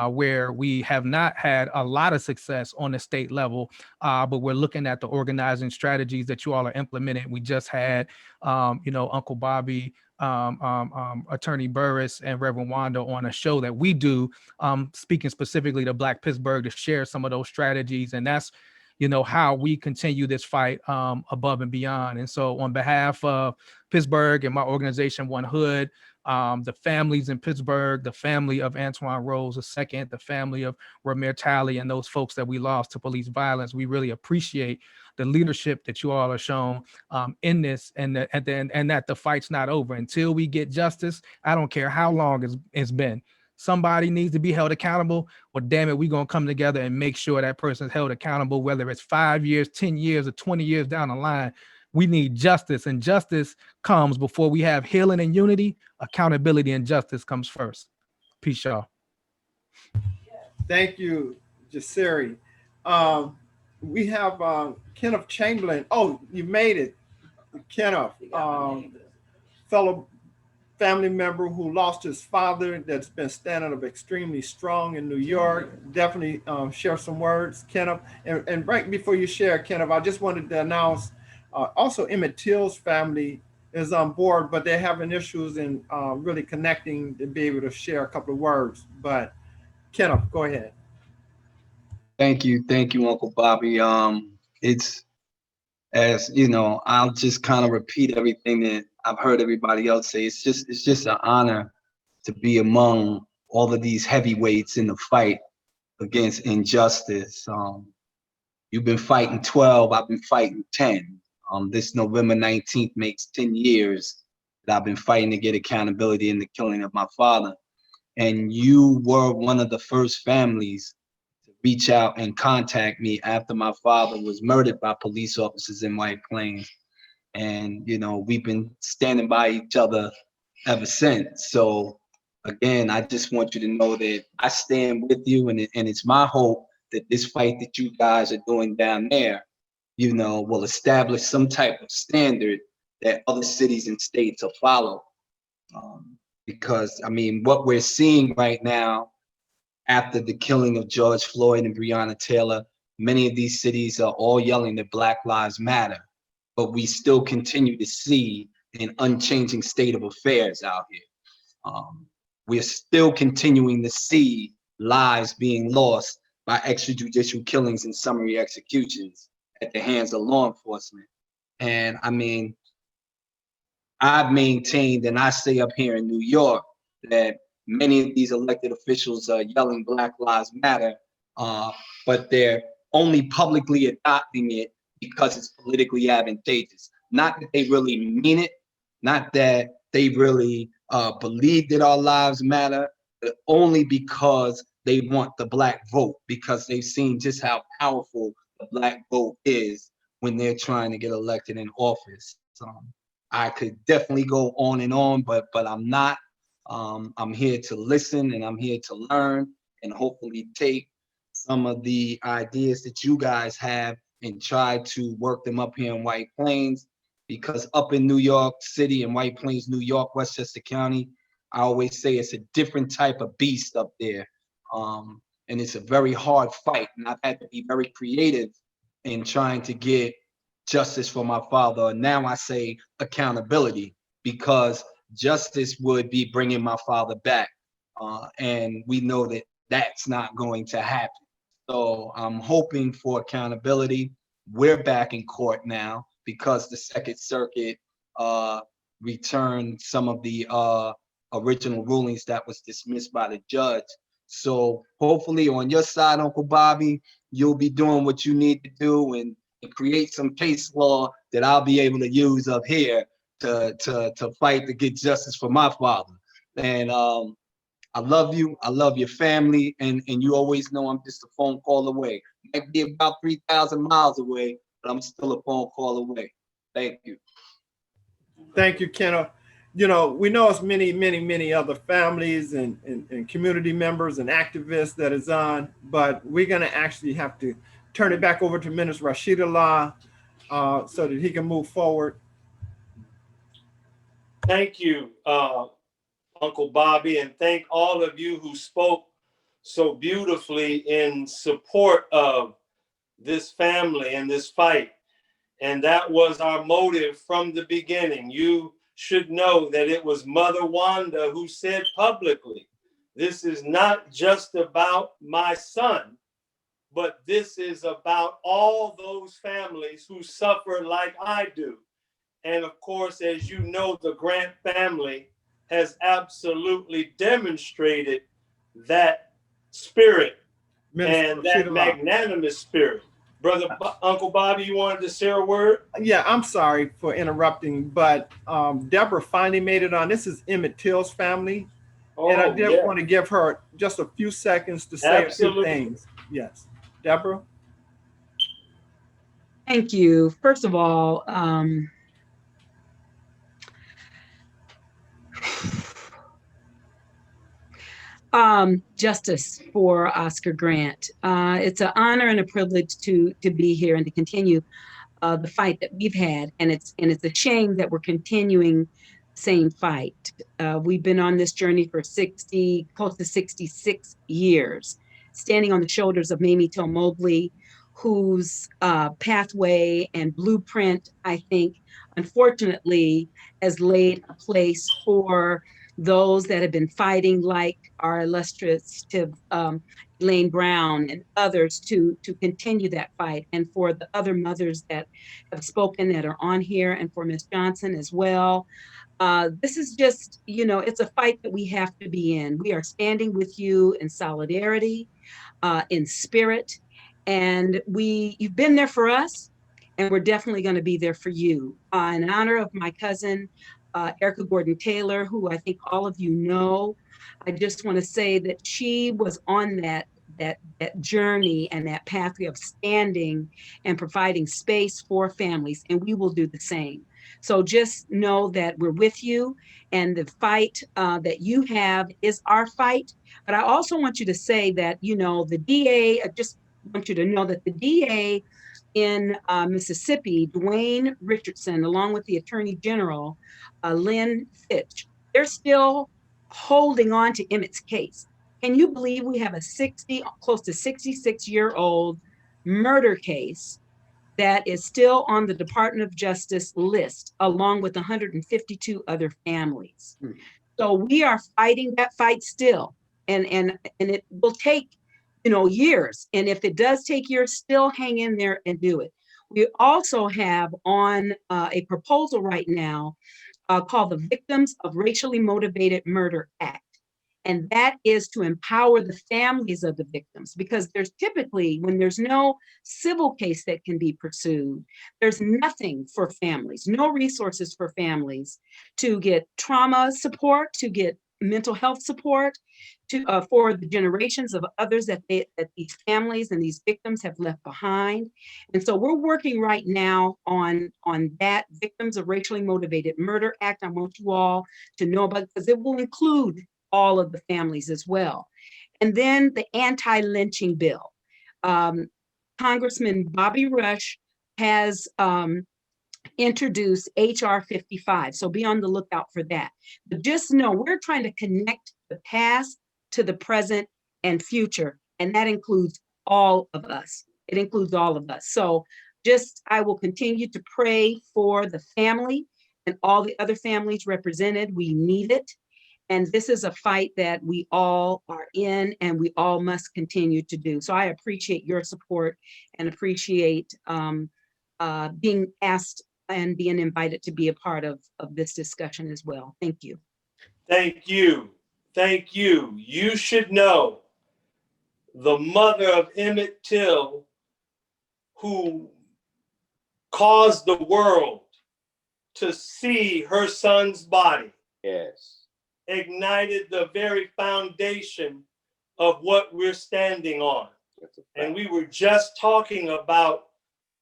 where we have not had a lot of success on the state level, but we're looking at the organizing strategies that you all are implementing. We just had, Uncle Bobby, Attorney Burris, and Reverend Wanda on a show that we do, speaking specifically to Black Pittsburgh, to share some of those strategies. And that's, how we continue this fight above and beyond. And so on behalf of Pittsburgh and my organization, One Hood, the families in Pittsburgh, the family of Antoine Rose II, the family of Ramir Talley, and those folks that we lost to police violence, we really appreciate the leadership that you all are shown in this, and that the fight's not over until we get justice. I don't care how long it's been. Somebody needs to be held accountable. Well, damn it, we're going to come together and make sure that person's held accountable, whether it's 5 years, 10 years, or 20 years down the line. We need justice, and justice comes before we have healing and unity. Accountability and justice comes first. Peace, y'all. Thank you, Jasiri. We have Kenneth Chamberlain. Oh, you made it, Kenneth. Fellow family member who lost his father that's been standing up extremely strong in New York. Definitely share some words, Kenneth. And right before you share, Kenneth, I just wanted to announce also Emmett Till's family is on board, but they're having issues in really connecting to be able to share a couple of words. But Kenneth, go ahead. Thank you, Uncle Bobby. It's, as you know, I'll just kind of repeat everything that I've heard everybody else say. It's just an honor to be among all of these heavyweights in the fight against injustice. You've been fighting 12, I've been fighting 10. This November 19th makes 10 years that I've been fighting to get accountability in the killing of my father. And you were one of the first families to reach out and contact me after my father was murdered by police officers in White Plains. And, you know, we've been standing by each other ever since. So again, I just want you to know that I stand with you, and it's my hope that this fight that you guys are doing down there, you know, will establish some type of standard that other cities and states will follow. Because I mean, what we're seeing right now after the killing of George Floyd and Breonna Taylor, many of these cities are all yelling that Black Lives Matter, but we still continue to see an unchanging state of affairs out here. We're still continuing to see lives being lost by extrajudicial killings and summary executions at the hands of law enforcement. And I mean, I've maintained, and I say up here in New York, that many of these elected officials are yelling Black Lives Matter, but they're only publicly adopting it because it's politically advantageous. Not that they really mean it, not that they really believe that our lives matter, but only because they want the Black vote, because they've seen just how powerful the Black vote is when they're trying to get elected in office. I could definitely go on, but I'm not. I'm here to listen, and I'm here to learn, and hopefully take some of the ideas that you guys have and try to work them up here in White Plains. Because up in New York City and White Plains, New York, Westchester County, I always say it's a different type of beast up there. And it's a very hard fight. And I've had to be very creative in trying to get justice for my father. Now I say accountability, because justice would be bringing my father back. And we know that that's not going to happen. So I'm hoping for accountability. We're back in court now because the Second Circuit returned some of the original rulings that was dismissed by the judge. So hopefully on your side, Uncle Bobby, you'll be doing what you need to do and create some case law that I'll be able to use up here to fight to get justice for my father. And I love you. I love your family. And you always know I'm just a phone call away. Might be about 3,000 miles away, but I'm still a phone call away. Thank you. Thank you, Kenneth. You know, we know it's many other families and community members and activists that is on, but we're going to actually have to turn it back over to Minister Rashidullah so that he can move forward. Thank you, Uncle Bobby, and thank all of you who spoke so beautifully in support of this family and this fight. And that was our motive from the beginning. You should know that it was Mother Wanda who said publicly, this is not just about my son, but this is about all those families who suffer like I do. And of course, as you know, the Grant family has absolutely demonstrated that spirit and that magnanimous spirit. Brother Uncle Bobby, you wanted to share a word? Yeah, I'm sorry for interrupting, but Deborah finally made it on. This is Emmett Till's family. And I did want to give her just a few seconds to say a few things. Yes. Deborah? Thank you. First of all, justice for Oscar Grant. It's an honor and a privilege to be here and to continue the fight that we've had, and it's a shame that we're continuing same fight. We've been on this journey for close to 66 years, standing on the shoulders of Mamie Till Mobley, whose pathway and blueprint, I think, unfortunately, has laid a place for those that have been fighting, like our illustrious Elaine Brown and others, to continue that fight, and for the other mothers that have spoken that are on here, and for Ms. Johnson as well. This is just, it's a fight that we have to be in. We are standing with you in solidarity, in spirit, and you've been there for us, and we're definitely going to be there for you. In honor of my cousin, Erica Gordon Taylor, who I think all of you know, I just want to say that she was on that journey and that pathway of standing and providing space for families, and we will do the same. So just know that we're with you, and the fight that you have is our fight. But I also want you to say that, the DA, I just want you to know that the DA in Mississippi, Dwayne Richardson, along with the Attorney General, Lynn Fitch, they're still holding on to Emmett's case. Can you believe we have a close to 66-year-old murder case that is still on the Department of Justice list, along with 152 other families? So we are fighting that fight still, and it will take, years. And if it does take years, still hang in there and do it. We also have on a proposal right now called the Victims of Racially Motivated Murder Act. And that is to empower the families of the victims, because there's typically, when there's no civil case that can be pursued, there's nothing for families, no resources for families to get trauma support, to get mental health support, for the generations of others that these families and these victims have left behind. And so we're working right now on that Victims of Racially Motivated Murder Act. I want you all to know about it, because it will include all of the families as well. And then the anti-lynching bill. Congressman Bobby Rush has introduced HR 55. So be on the lookout for that. But just know we're trying to connect the past to the present and future. And that includes all of us. It includes all of us. So I will continue to pray for the family and all the other families represented. We need it. And this is a fight that we all are in, and we all must continue to do. So I appreciate your support and appreciate being asked and being invited to be a part of this discussion as well. Thank you. Thank you. Thank you. You should know the mother of Emmett Till, who caused the world to see her son's body. Yes. Ignited the very foundation of what we're standing on. And we were just talking about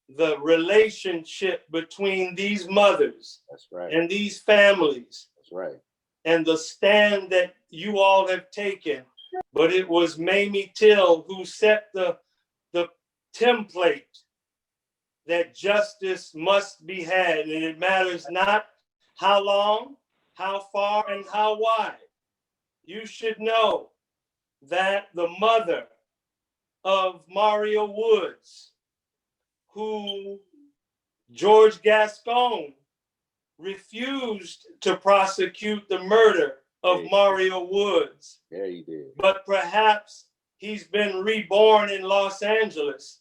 the relationship between these mothers. That's right. And these families. That's right. And the stand that you all have taken. But it was Mamie Till who set the template that justice must be had. And it matters not how long, how far, and how wide. You should know that the mother of Mario Woods, who George Gascon refused to prosecute the murder of Mario Woods. Yeah, he did. But perhaps he's been reborn in Los Angeles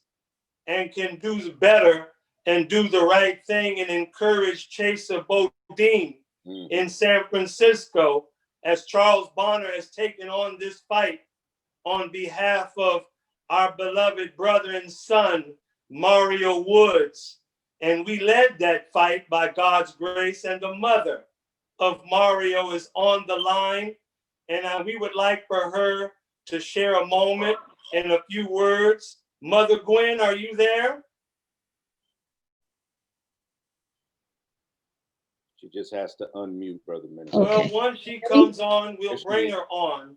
and can do better and do the right thing and encourage Chesa Bodine in San Francisco, as Charles Bonner has taken on this fight on behalf of our beloved brother and son, Mario Woods. And we led that fight by God's grace, and the mother of Mario is on the line. And we would like for her to share a moment and a few words. Mother Gwen, are you there? She just has to unmute, Brother Minister. Well, once she comes on, we'll bring her on.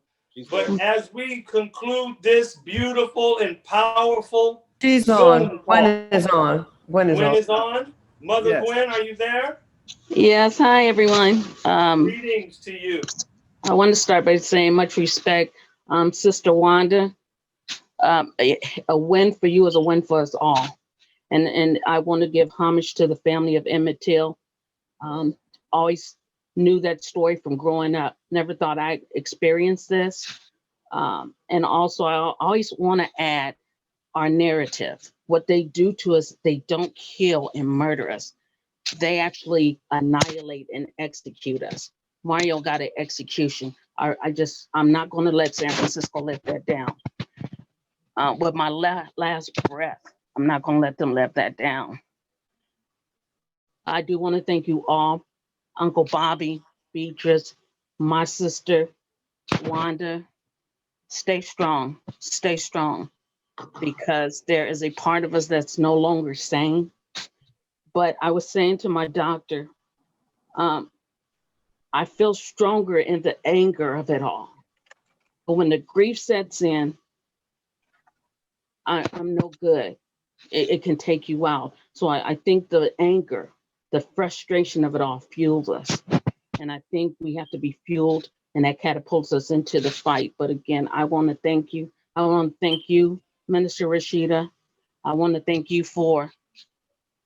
But as we conclude this beautiful and powerful She's on. Gwen is on. Gwen is on. Gwen is on. Mother Yes. Gwen, are you there? Yes, hi everyone. Greetings to you. I want to start by saying much respect, Sister Wanda. A win for you is a win for us all. And I want to give homage to the family of Emmett Till. Always knew that story from growing up. Never thought I'd experience this. And also, I always want to add our narrative. What they do to us, they don't kill and murder us. They actually annihilate and execute us. Mario got an execution. I'm not going to let San Francisco let that down. With my last breath, I'm not going to let them let that down. I do want to thank you all, Uncle Bobby, Beatrice, my sister, Wanda. Stay strong, because there is a part of us that's no longer sane. But I was saying to my doctor, I feel stronger in the anger of it all. But when the grief sets in, I'm no good. It can take you out. So I think the anger, the frustration of it all fuels us. And I think we have to be fueled, and that catapults us into the fight. But again, I want to thank you. I want to thank you, Minister Rashida. I want to thank you for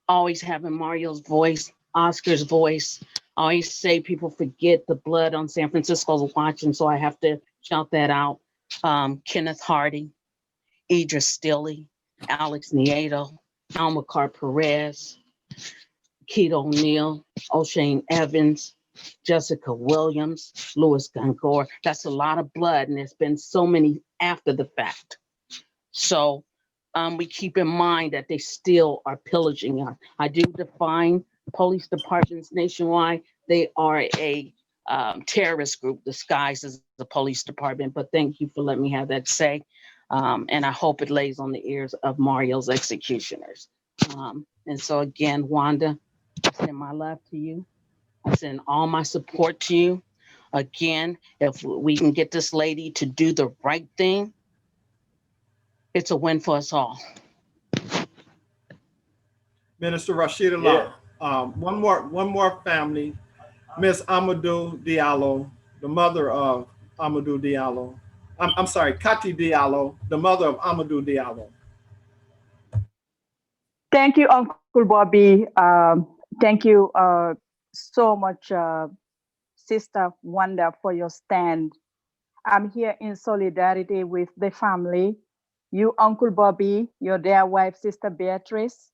always having Mario's voice, Oscar's voice. I always say people forget the blood on San Francisco's watching, so I have to shout that out. Kenneth Hardy, Idris Stilley, Alex Nieto, Almacar Perez, Keith O'Neill, O'Shane Evans, Jessica Williams, Louis Gangor. That's a lot of blood, and there's been so many after the fact. So we keep in mind that they still are pillaging us. I do define police departments nationwide. They are a terrorist group disguised as the police department, but thank you for letting me have that say. And I hope it lays on the ears of Mario's executioners. And so again, Wanda, I send my love to you. I send all my support to you. Again, if we can get this lady to do the right thing, it's a win for us all. Minister Rashida one more family, Miss Amadou Diallo, the mother of Amadou Diallo. I'm sorry, Kati Diallo, the mother of Amadou Diallo. Thank you, Uncle Bobby. Thank you so much, Sister Wanda, for your stand. I'm here in solidarity with the family. You, Uncle Bobby, your dear wife, Sister Beatrice,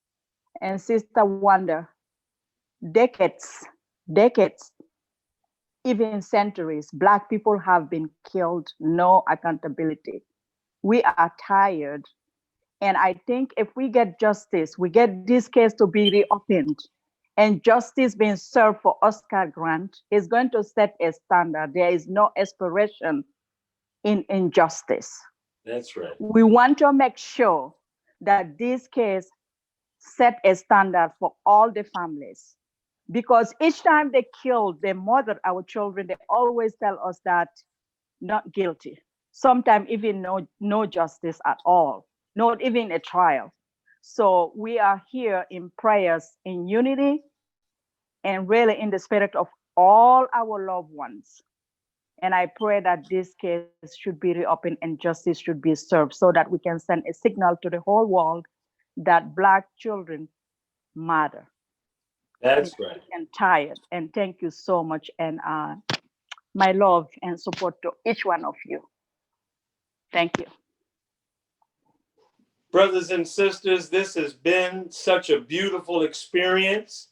and Sister Wanda. Decades, even centuries, Black people have been killed, no accountability. We are tired. And I think if we get justice, we get this case to be reopened, and justice being served for Oscar Grant is going to set a standard. There is no expiration in injustice. That's right. We want to make sure that this case set a standard for all the families, because each time they kill, they murder our children, they always tell us that not guilty. Sometimes even no justice at all, not even a trial. So we are here in prayers, in unity, and really in the spirit of all our loved ones. And I pray that this case should be reopened and justice should be served, so that we can send a signal to the whole world that Black children matter. That's right. I'm tired, and thank you so much. And my love and support to each one of you. Thank you. Brothers and sisters, this has been such a beautiful experience.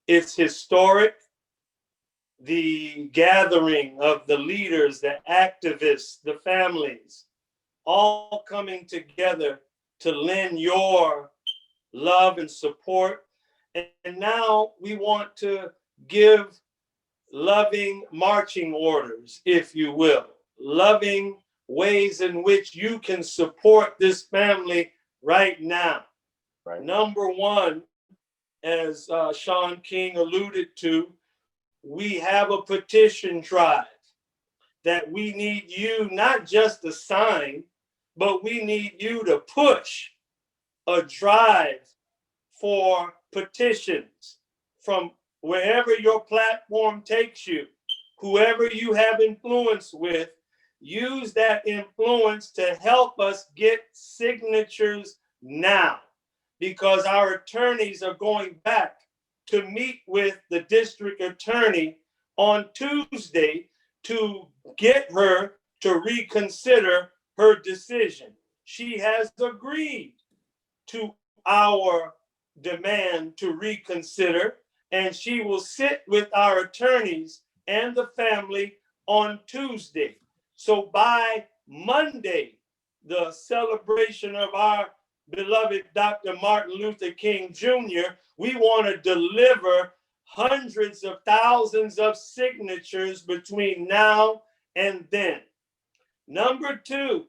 It's historic. The gathering of the leaders, the activists, the families, all coming together to lend your love and support. And now we want to give loving marching orders, if you will, loving ways in which you can support this family right now. Right. Number one, as Sean King alluded to, we have a petition drive that we need you not just to sign, but we need you to push a drive for petitions from wherever your platform takes you, whoever you have influence with, use that influence to help us get signatures now, because our attorneys are going back to meet with the district attorney on Tuesday to get her to reconsider her decision. She has agreed to our demand to reconsider, and she will sit with our attorneys and the family on Tuesday. So by Monday, the celebration of our beloved Dr. Martin Luther King Jr., we want to deliver hundreds of thousands of signatures between now and then. Number two,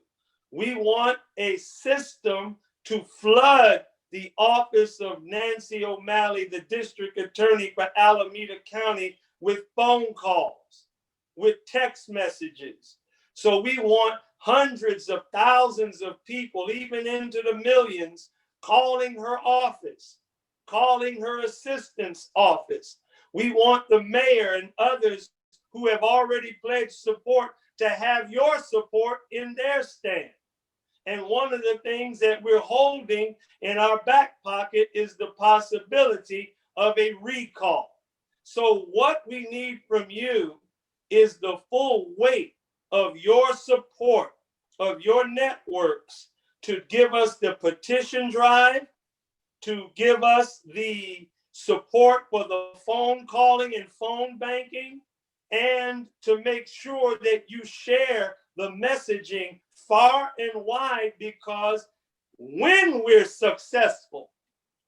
we want a system to flood the office of Nancy O'Malley, the district attorney for Alameda County, with phone calls, with text messages. So we want hundreds of thousands of people, even into the millions, calling her office, calling her assistant's office. We want the mayor and others who have already pledged support to have your support in their stand. And one of the things that we're holding in our back pocket is the possibility of a recall. So what we need from you is the full weight of your support, of your networks, to give us the petition drive, to give us the support for the phone calling and phone banking, and to make sure that you share the messaging far and wide, because when we're successful,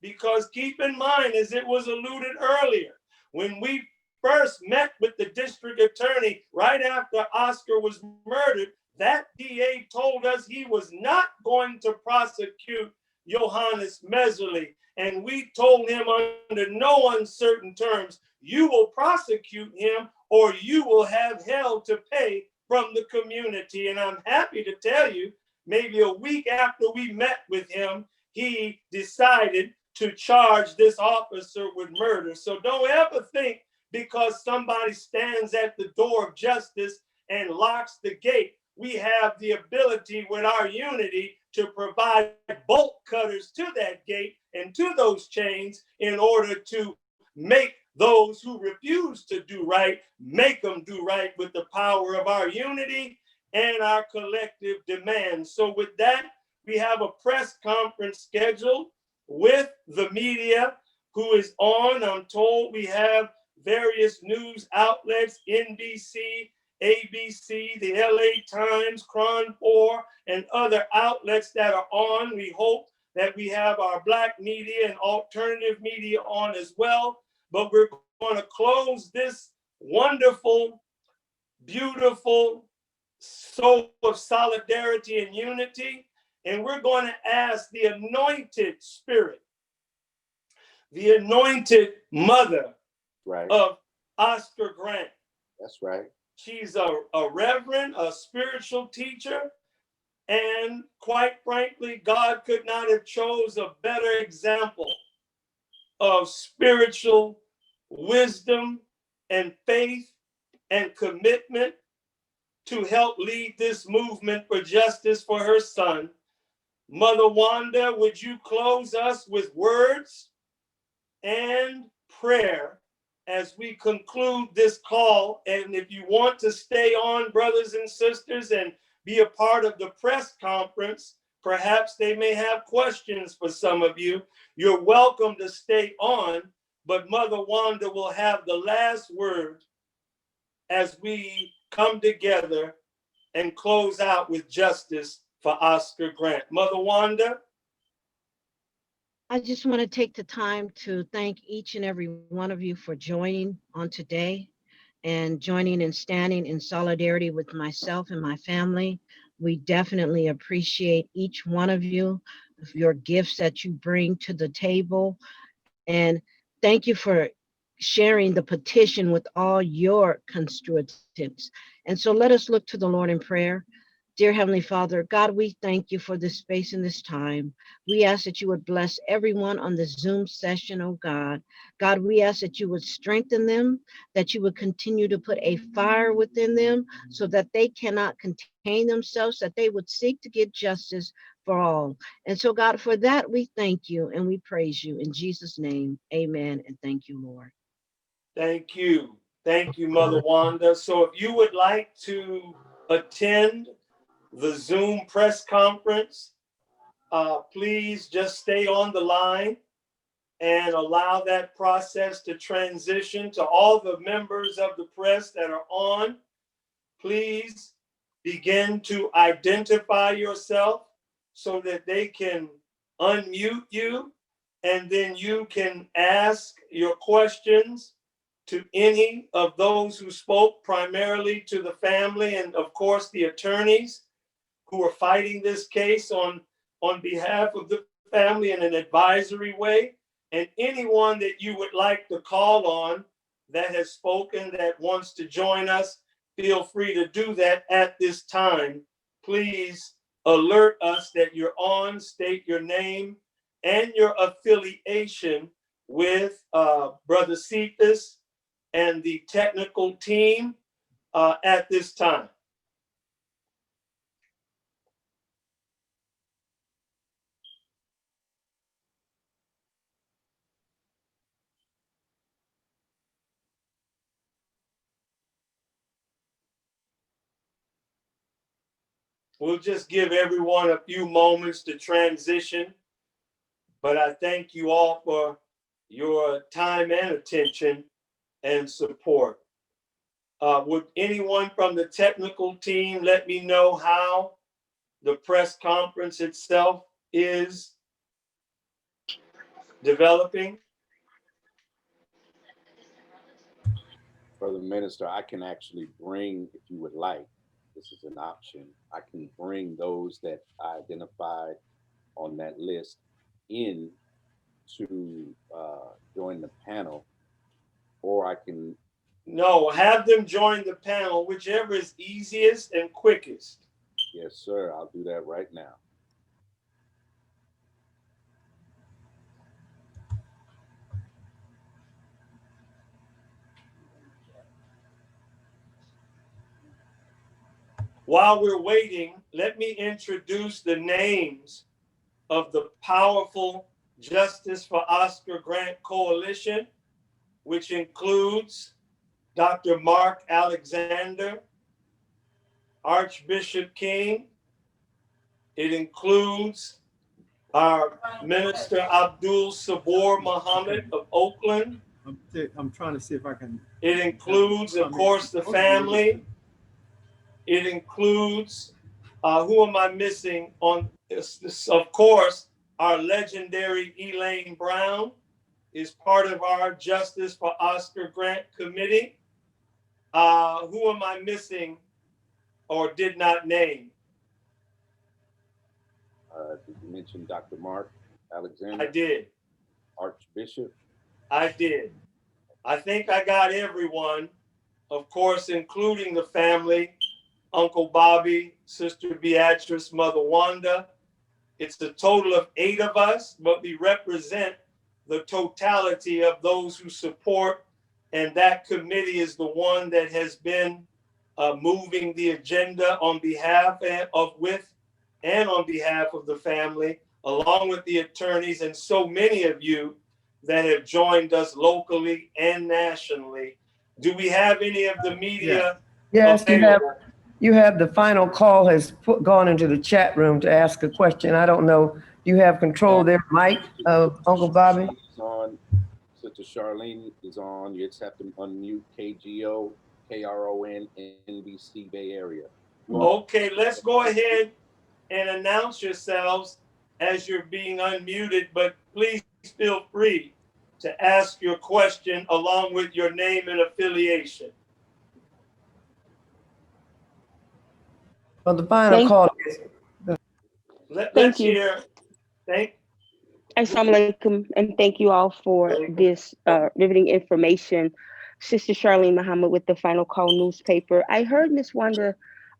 because keep in mind, as it was alluded earlier, when we first met with the district attorney right after Oscar was murdered, that DA told us he was not going to prosecute Johannes Meserly. And we told him under no uncertain terms, you will prosecute him or you will have hell to pay from the community. And I'm happy to tell you, maybe a week after we met with him, he decided to charge this officer with murder. So don't ever think because somebody stands at the door of justice and locks the gate, we have the ability with our unity to provide bolt cutters to that gate and to those chains in order to make those who refuse to do right, make them do right with the power of our unity and our collective demands. So with that, we have a press conference scheduled with the media who is on. I'm told we have various news outlets, NBC, ABC, the LA Times, Cron 4, and other outlets that are on. We hope that we have our Black media and alternative media on as well. But we're going to close this wonderful, beautiful soul of solidarity and unity. And we're going to ask the anointed spirit, the anointed mother of Oscar Grant. That's right. She's a reverend, a spiritual teacher. And quite frankly, God could not have chose a better example of spiritual wisdom and faith and commitment to help lead this movement for justice for her son. Mother Wanda, would you close us with words and prayer as we conclude this call? And if you want to stay on, brothers and sisters, and be a part of the press conference, perhaps they may have questions for some of you. You're welcome to stay on, but Mother Wanda will have the last word as we come together and close out with justice for Oscar Grant. Mother Wanda? I just want to take the time to thank each and every one of you for joining on today and joining and standing in solidarity with myself and my family. We definitely appreciate each one of you, your gifts that you bring to the table. And thank you for sharing the petition with all your constituents. And so let us look to the Lord in prayer. Dear Heavenly Father, God, we thank you for this space and this time. We ask that you would bless everyone on the Zoom session, oh God. God, we ask that you would strengthen them, that you would continue to put a fire within them so that they cannot contain themselves, that they would seek to get justice for all. And so, God, for that, we thank you and we praise you. In Jesus' name, amen. And thank you, Lord. Thank you. Thank you, Mother Wanda. So if you would like to attend the Zoom press conference, please just stay on the line and allow that process to transition. To all the members of the press that are on, please begin to identify yourself so that they can unmute you, and then you can ask your questions to any of those who spoke, primarily to the family and of course the attorneys who are fighting this case on behalf of the family in an advisory way. And anyone that you would like to call on that has spoken, that wants to join us, feel free to do that at this time. Please alert us that you're on, state your name and your affiliation with Brother Cephas and the technical team at this time. We'll just give everyone a few moments to transition, but I thank you all for your time and attention and support. Would anyone from the technical team let me know how the press conference itself is developing? Brother Minister, I can actually bring, if you would like, this is an option, I can bring those that I identified on that list in to join the panel, or I can... No, have them join the panel, whichever is easiest and quickest. Yes, sir, I'll do that right now. While we're waiting, let me introduce the names of the powerful Justice for Oscar Grant Coalition, which includes Dr. Mark Alexander, Archbishop King. It includes our Minister Abdul Sabur Muhammad of Oakland. I'm trying to see if I can. It includes, of course, the family. It includes, who am I missing on this? Of course, our legendary Elaine Brown is part of our Justice for Oscar Grant Committee. Who am I missing or did not name? Did you mention Dr. Mark Alexander? I did. Archbishop? I did. I think I got everyone, of course, including the family, Uncle Bobby, Sister Beatrice, Mother Wanda. It's a total of 8 of us, but we represent the totality of those who support. And that committee is the one that has been moving the agenda on behalf of on behalf of the family, along with the attorneys and so many of you that have joined us locally and nationally. Do we have any of the media? Yes, available? you have the final call has gone into the chat room to ask a question. I don't know. You have control there, Mike, Uncle Bobby? She's on. Sister Charlene is on. You just have to unmute KGO, KRON, NBC Bay Area. Okay, let's go ahead and announce yourselves as you're being unmuted, but please feel free to ask your question along with your name and affiliation. Well, the final call is. Let's hear. Assalamu alaikum, and thank you all for this riveting information. Sister Charlene Muhammad with the Final Call newspaper. I heard Ms. Wanda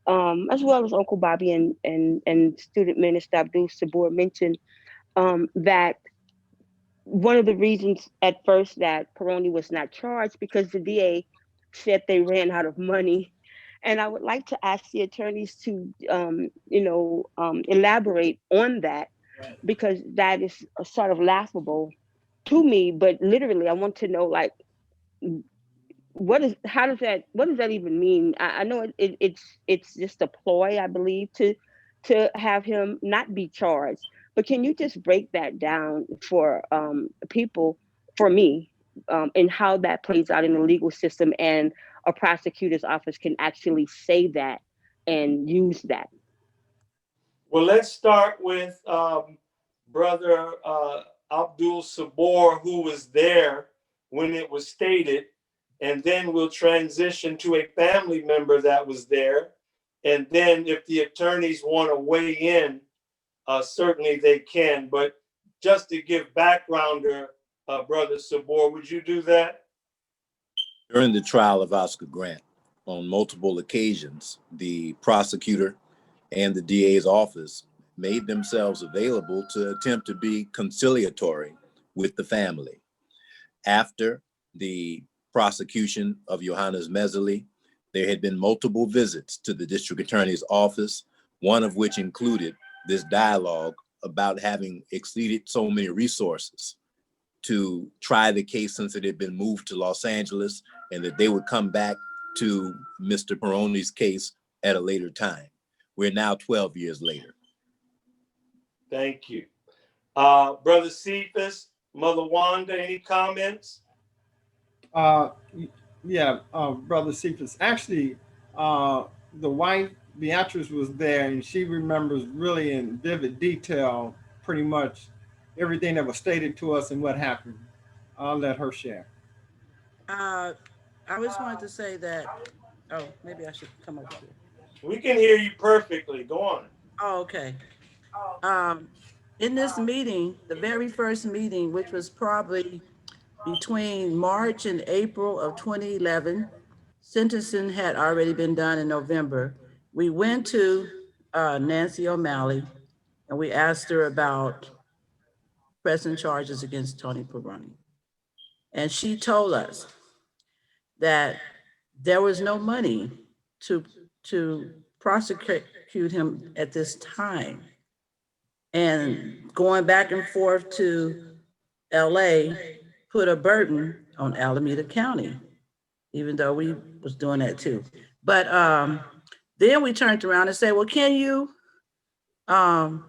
as well as Uncle Bobby and student minister Abdul Sabur mentioned, that one of the reasons at first that PERONE was not charged because the DA said they ran out of money. And I would like to ask the attorneys to, elaborate on that, because that is a sort of laughable to me. But literally, I want to know, like, what does that even mean? I know it's just a ploy, I believe, to have him not be charged. But can you just break that down for people, for me, and how that plays out in the legal system, and a prosecutor's office can actually say that and use that? Well, let's start with Brother Abdul Sabor, who was there when it was stated, and then we'll transition to a family member that was there. And then if the attorneys want to weigh in, certainly they can. But just to give backgrounder, Brother Sabor, would you do that? During the trial of Oscar Grant, on multiple occasions, the prosecutor and the DA's office made themselves available to attempt to be conciliatory with the family. After the prosecution of Johannes Messerly, there had been multiple visits to the district attorney's office, one of which included this dialogue about having exceeded so many resources to try the case since it had been moved to Los Angeles, and that they would come back to Mr. PERONE's case at a later time. We're now 12 years later. Thank you. Brother Cephas, Mother Wanda, any comments? Yeah, Brother Cephas. Actually, the wife, Beatrice, was there, and she remembers really in vivid detail pretty much everything that was stated to us and what happened. I'll let her share. I just wanted to say that, oh, maybe I should come over here. We can hear you perfectly. Go on. Oh, okay. In this meeting, the very first meeting, which was probably between March and April of 2011, sentencing had already been done in November. We went to Nancy O'Malley and we asked her about pressing charges against Tony PERONE. And she told us that there was no money to prosecute him at this time. And going back and forth to LA put a burden on Alameda County, even though we was doing that too. But then we turned around and said, well, can you file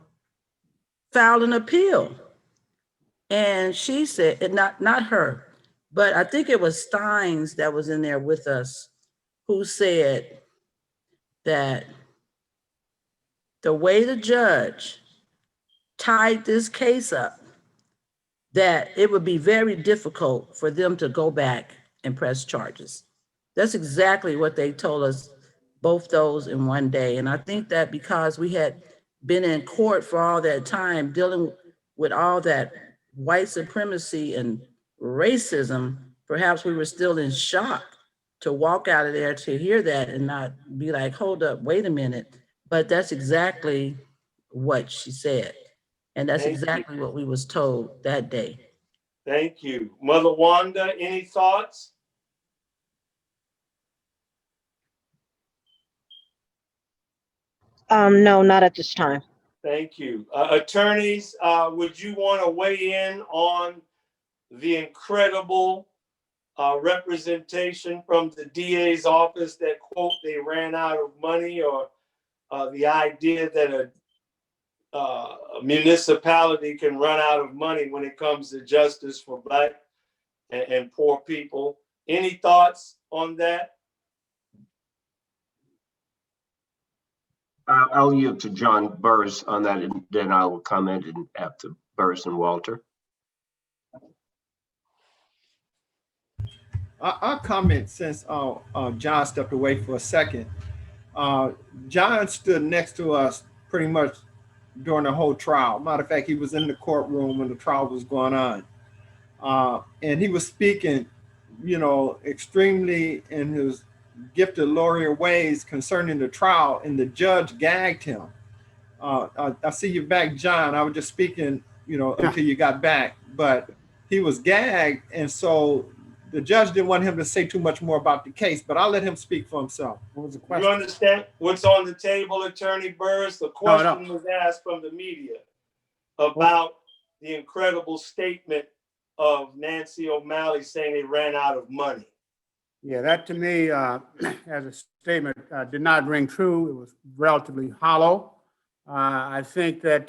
an appeal? And she said, not her, but I think it was Steins that was in there with us, who said that the way the judge tied this case up, that it would be very difficult for them to go back and press charges. That's exactly what they told us, both those in one day. And I think that because we had been in court for all that time, dealing with all that white supremacy and racism, perhaps we were still in shock to walk out of there to hear that and not be like, hold up, wait a minute. But that's exactly what she said. And that's exactly what we was told that day. Thank you. Mother Wanda, any thoughts? No, not at this time. Thank you. Attorneys, would you want to weigh in on the incredible representation from the DA's office that, quote, they ran out of money, or the idea that a municipality can run out of money when it comes to justice for Black and poor people? Any thoughts on that? I'll yield to John Burris on that, and then I will comment after Burris and Walter. I'll comment since John stepped away for a second. John stood next to us pretty much during the whole trial. Matter of fact, he was in the courtroom when the trial was going on. And he was speaking, extremely in his gifted lawyer ways concerning the trial, and the judge gagged him. I see you back, John. I was just speaking, until you got back, but he was gagged, and so the judge didn't want him to say too much more about the case, but I'll let him speak for himself. What was the You question? understand what's on the table, Attorney Burris? The question was asked from the media about the incredible statement of Nancy O'Malley saying they ran out of money. Yeah, that to me, as a statement, did not ring true. It was relatively hollow. I think that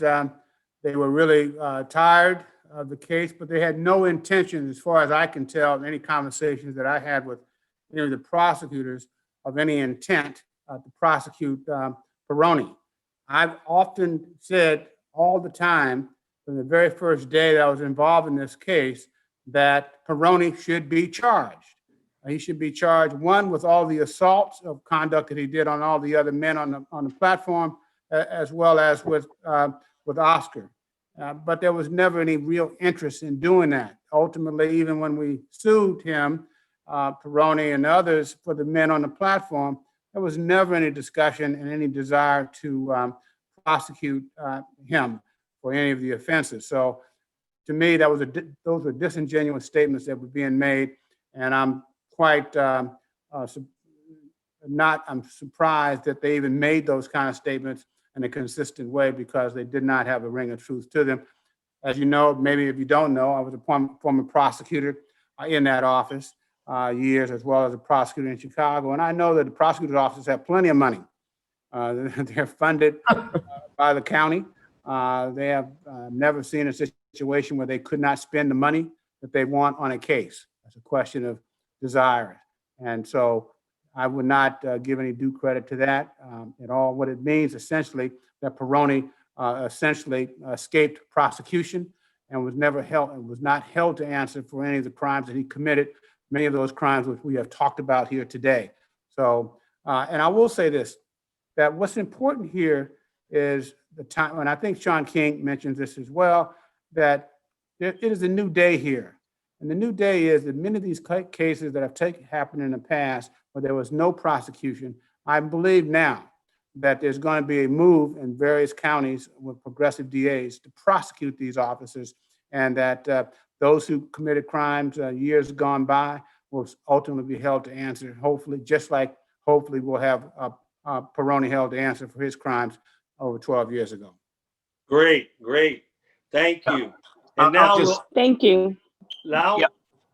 they were really tired of the case, but they had no intention, as far as I can tell, in any conversations that I had with any of the prosecutors, of any intent to prosecute PIRONE. I've often said all the time, from the very first day that I was involved in this case, that PIRONE should be charged. He should be charged, one, with all the assaults of conduct that he did on all the other men on the platform, as well as with Oscar. But there was never any real interest in doing that. Ultimately, even when we sued him, PIRONE and others, for the men on the platform, there was never any discussion and any desire to prosecute him for any of the offenses. So to me, those were disingenuous statements that were being made, and I'm quite I'm surprised that they even made those kind of statements in a consistent way, because they did not have a ring of truth to them. As you know, maybe if you don't know, I was a former prosecutor in that office years, as well as a prosecutor in Chicago. And I know that the prosecutor's offices have plenty of money. They're funded by the county. They have never seen a situation where they could not spend the money that they want on a case. It's a question of desire. And so I would not give any due credit to that at all. What it means essentially that PIRONE essentially escaped prosecution and was never held and was not held to answer for any of the crimes that he committed, many of those crimes which we have talked about here today. So, and I will say this, that what's important here is the time, and I think Sean King mentions this as well, that it is a new day here. And the new day is that many of these cases that have happened in the past where there was no prosecution, I believe now that there's going to be a move in various counties with progressive DAs to prosecute these officers, and that those who committed crimes years gone by will ultimately be held to answer, hopefully, just like hopefully we'll have PIRONE held to answer for his crimes over 12 years ago. Great. Thank you. And now thank you. Now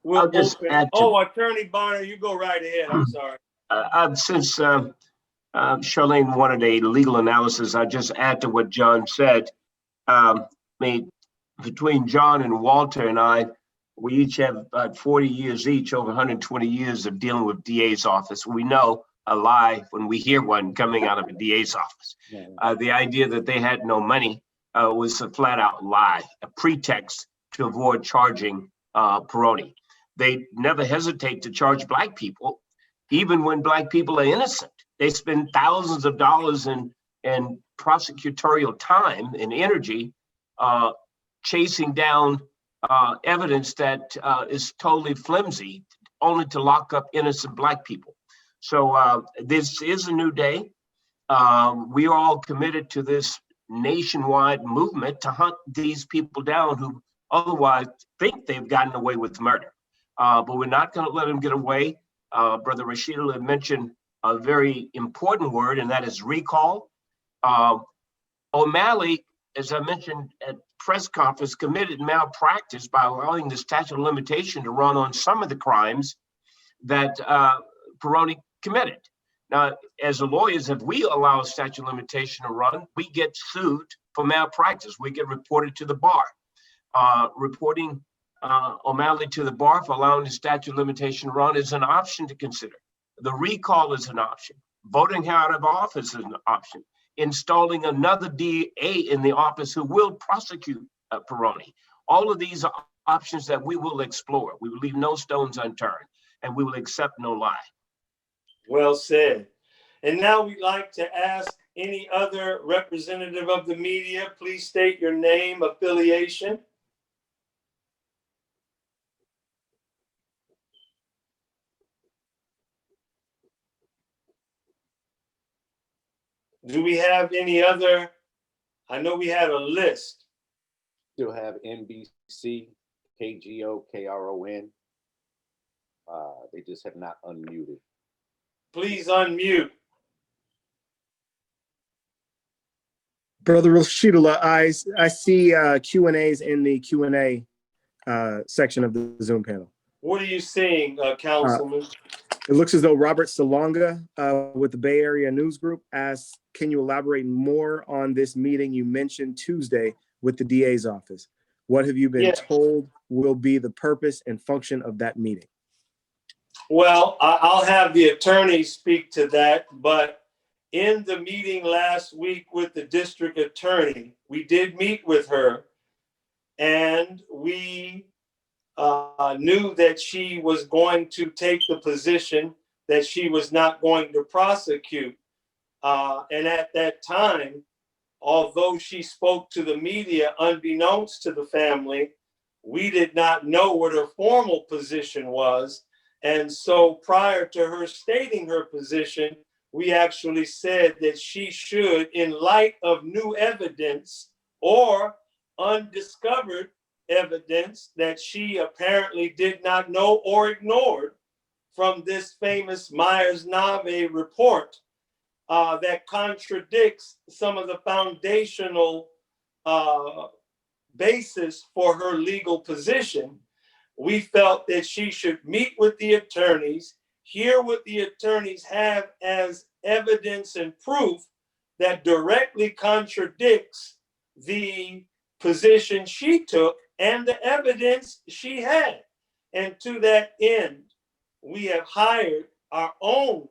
we'll open. Attorney Bonner, you go right ahead. I'm sorry. Since Charlene wanted a legal analysis, I'll just add to what John said. I mean, between John and Walter and I, we each have about 40 years each, over 120 years of dealing with DA's office. We know a lie when we hear one coming out of a DA's office. The idea that they had no money was a flat out lie, a pretext to avoid charging PIRONE. They never hesitate to charge Black people, even when Black people are innocent. They spend thousands of dollars in prosecutorial time and energy chasing down evidence that is totally flimsy, only to lock up innocent Black people. So this is a new day. We are all committed to this nationwide movement to hunt these people down who otherwise think they've gotten away with murder. But we're not going to let them get away. Brother Rashid had mentioned a very important word, and that is recall. O'Malley, as I mentioned at press conference, committed malpractice by allowing the statute of limitation to run on some of the crimes that PIRONE committed. Now, as lawyers, if we allow a statute of limitation to run, we get sued for malpractice. We get reported to the bar. Reporting O'Malley to the bar for allowing the statute of limitation to run is an option to consider. The recall is an option. Voting her out of office is an option. Installing another DA in the office who will prosecute PIRONE. All of these are options that we will explore. We will leave no stones unturned, and we will accept no lie. Well said. And now we'd like to ask any other representative of the media, please state your name, affiliation. Do we have any other? I know we had a list. Still have NBC, KGO, KRON. They just have not unmuted. Please unmute. Brother Rashidullah, I see Q&As in the Q&A section of the Zoom panel. What are you seeing, Councilman? It looks as though Robert Salonga with the Bay Area News Group asks, can you elaborate more on this meeting you mentioned Tuesday with the DA's office? What have you been told will be the purpose and function of that meeting? Well, I'll have the attorney speak to that, but in the meeting last week with the district attorney, we did meet with her, and we knew that she was going to take the position that she was not going to prosecute. And at that time, although she spoke to the media unbeknownst to the family, we did not know what her formal position was. And so prior to her stating her position, we actually said that she should, in light of new evidence or undiscovered evidence that she apparently did not know or ignored from this famous Myers-Nave report that contradicts some of the foundational basis for her legal position, we felt that she should meet with the attorneys, hear what the attorneys have as evidence and proof that directly contradicts the position she took and the evidence she had. And to that end, we have hired our own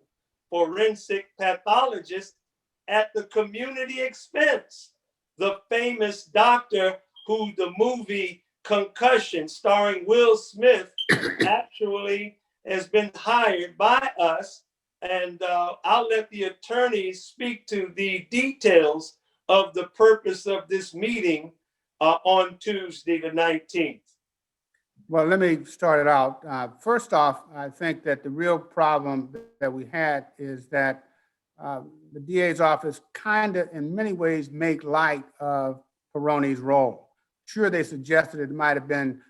forensic pathologist at the community expense, the famous doctor who the movie Concussion, starring Will Smith, actually has been hired by us. And I'll let the attorneys speak to the details of the purpose of this meeting on Tuesday, the 19th. Well, let me start it out. First off, I think that the real problem that we had is that the DA's office kind of, in many ways, make light of PIRONE's role. Sure, they suggested it might have been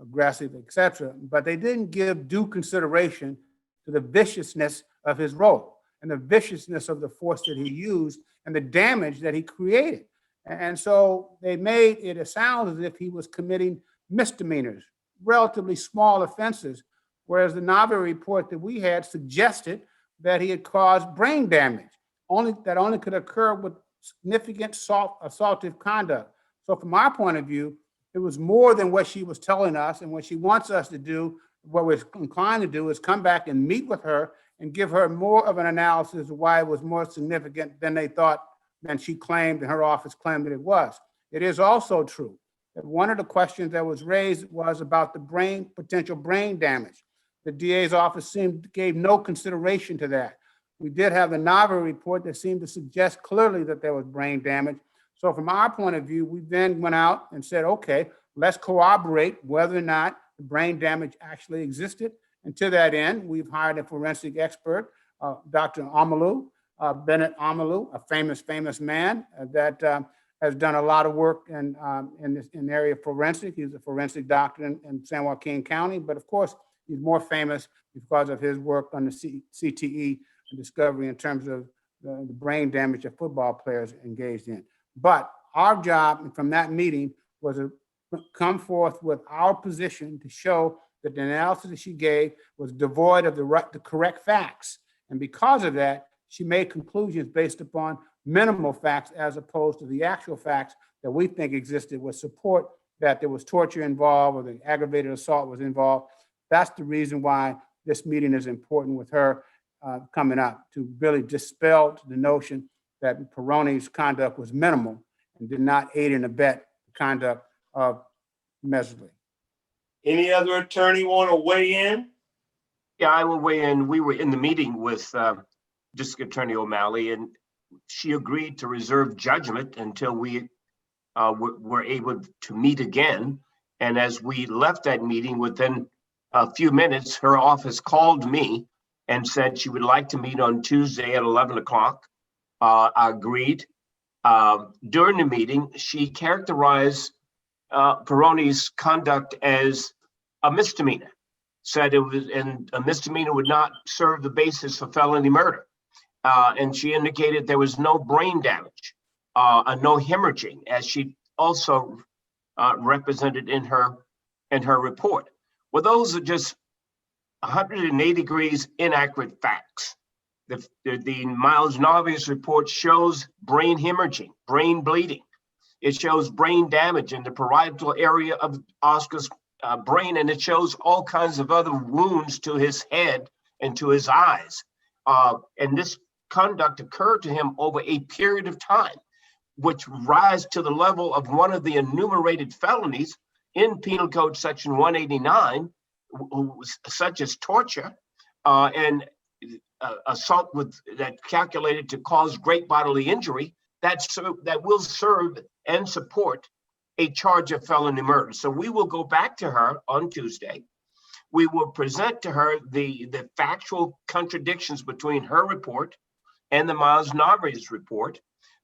aggressive, etc., but they didn't give due consideration to the viciousness of his role and the viciousness of the force that he used and the damage that he created. And so they made it sound as if he was committing misdemeanors, relatively small offenses, whereas the Nave report that we had suggested that he had caused brain damage, only could occur with significant assaultive conduct. So from our point of view, it was more than what she was telling us, and what she wants us to do, what we're inclined to do, is come back and meet with her and give her more of an analysis of why it was more significant than they thought, than she claimed and her office claimed that it was. It is also true that one of the questions that was raised was about the potential brain damage. The DA's office gave no consideration to that. We did have the Nave report that seemed to suggest clearly that there was brain damage. So from our point of view, we then went out and said, okay, let's corroborate whether or not the brain damage actually existed. And to that end, we've hired a forensic expert, Dr. Amalu, Bennett Amalu, a famous man that has done a lot of work in the area of forensic. He's a forensic doctor in San Joaquin County, but of course, he's more famous because of his work on the CTE discovery in terms of the brain damage that football players engaged in. But our job from that meeting was to come forth with our position to show that the analysis that she gave was devoid of the correct facts. And because of that, she made conclusions based upon minimal facts as opposed to the actual facts that we think existed with support that there was torture involved or the aggravated assault was involved. That's the reason why this meeting is important with her coming up, to really dispel the notion that PIRONE's conduct was minimal and did not aid and abet the conduct of Mesley. Any other attorney want to weigh in? Yeah, I will weigh in. We were in the meeting with District Attorney O'Malley, and she agreed to reserve judgment until we were able to meet again. And as we left that meeting, within a few minutes, her office called me and said she would like to meet on Tuesday at 11 o'clock agreed. During the meeting, she characterized PIRONE's conduct as a misdemeanor, said it was, and a misdemeanor would not serve the basis for felony murder. And she indicated there was no brain damage, and no hemorrhaging, as she also represented in her report. Well, those are just 180 degrees inaccurate facts. The Miles Narvi's report shows brain hemorrhaging, brain bleeding. It shows brain damage in the parietal area of Oscar's brain, and it shows all kinds of other wounds to his head and to his eyes. And this conduct occurred to him over a period of time, which rise to the level of one of the enumerated felonies in Penal Code Section 189, such as torture and assault that calculated to cause great bodily injury, that will serve and support a charge of felony murder. So we will go back to her on Tuesday. We will present to her the factual contradictions between her report and the Miles Narvi's report.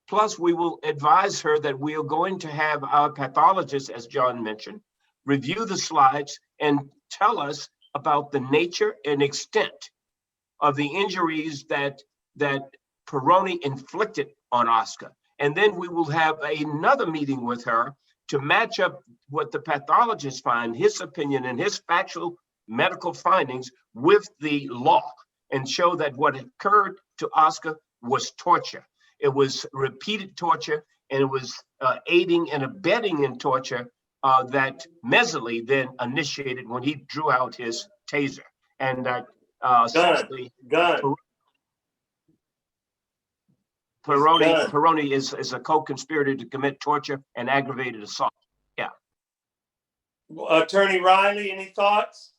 Plus, we will advise her that we are going to have our pathologist, as John mentioned, review the slides and tell us about the nature and extent of the injuries that PIRONE inflicted on Oscar. And then we will have another meeting with her to match up what the pathologist find, his opinion and his factual medical findings with the law, and show that what occurred to Oscar was torture. It was repeated torture, and it was aiding and abetting in torture that Mesley then initiated when he drew out his taser. And that PIRONE is a co-conspirator to commit torture and aggravated assault. Yeah. Attorney Riley, any thoughts?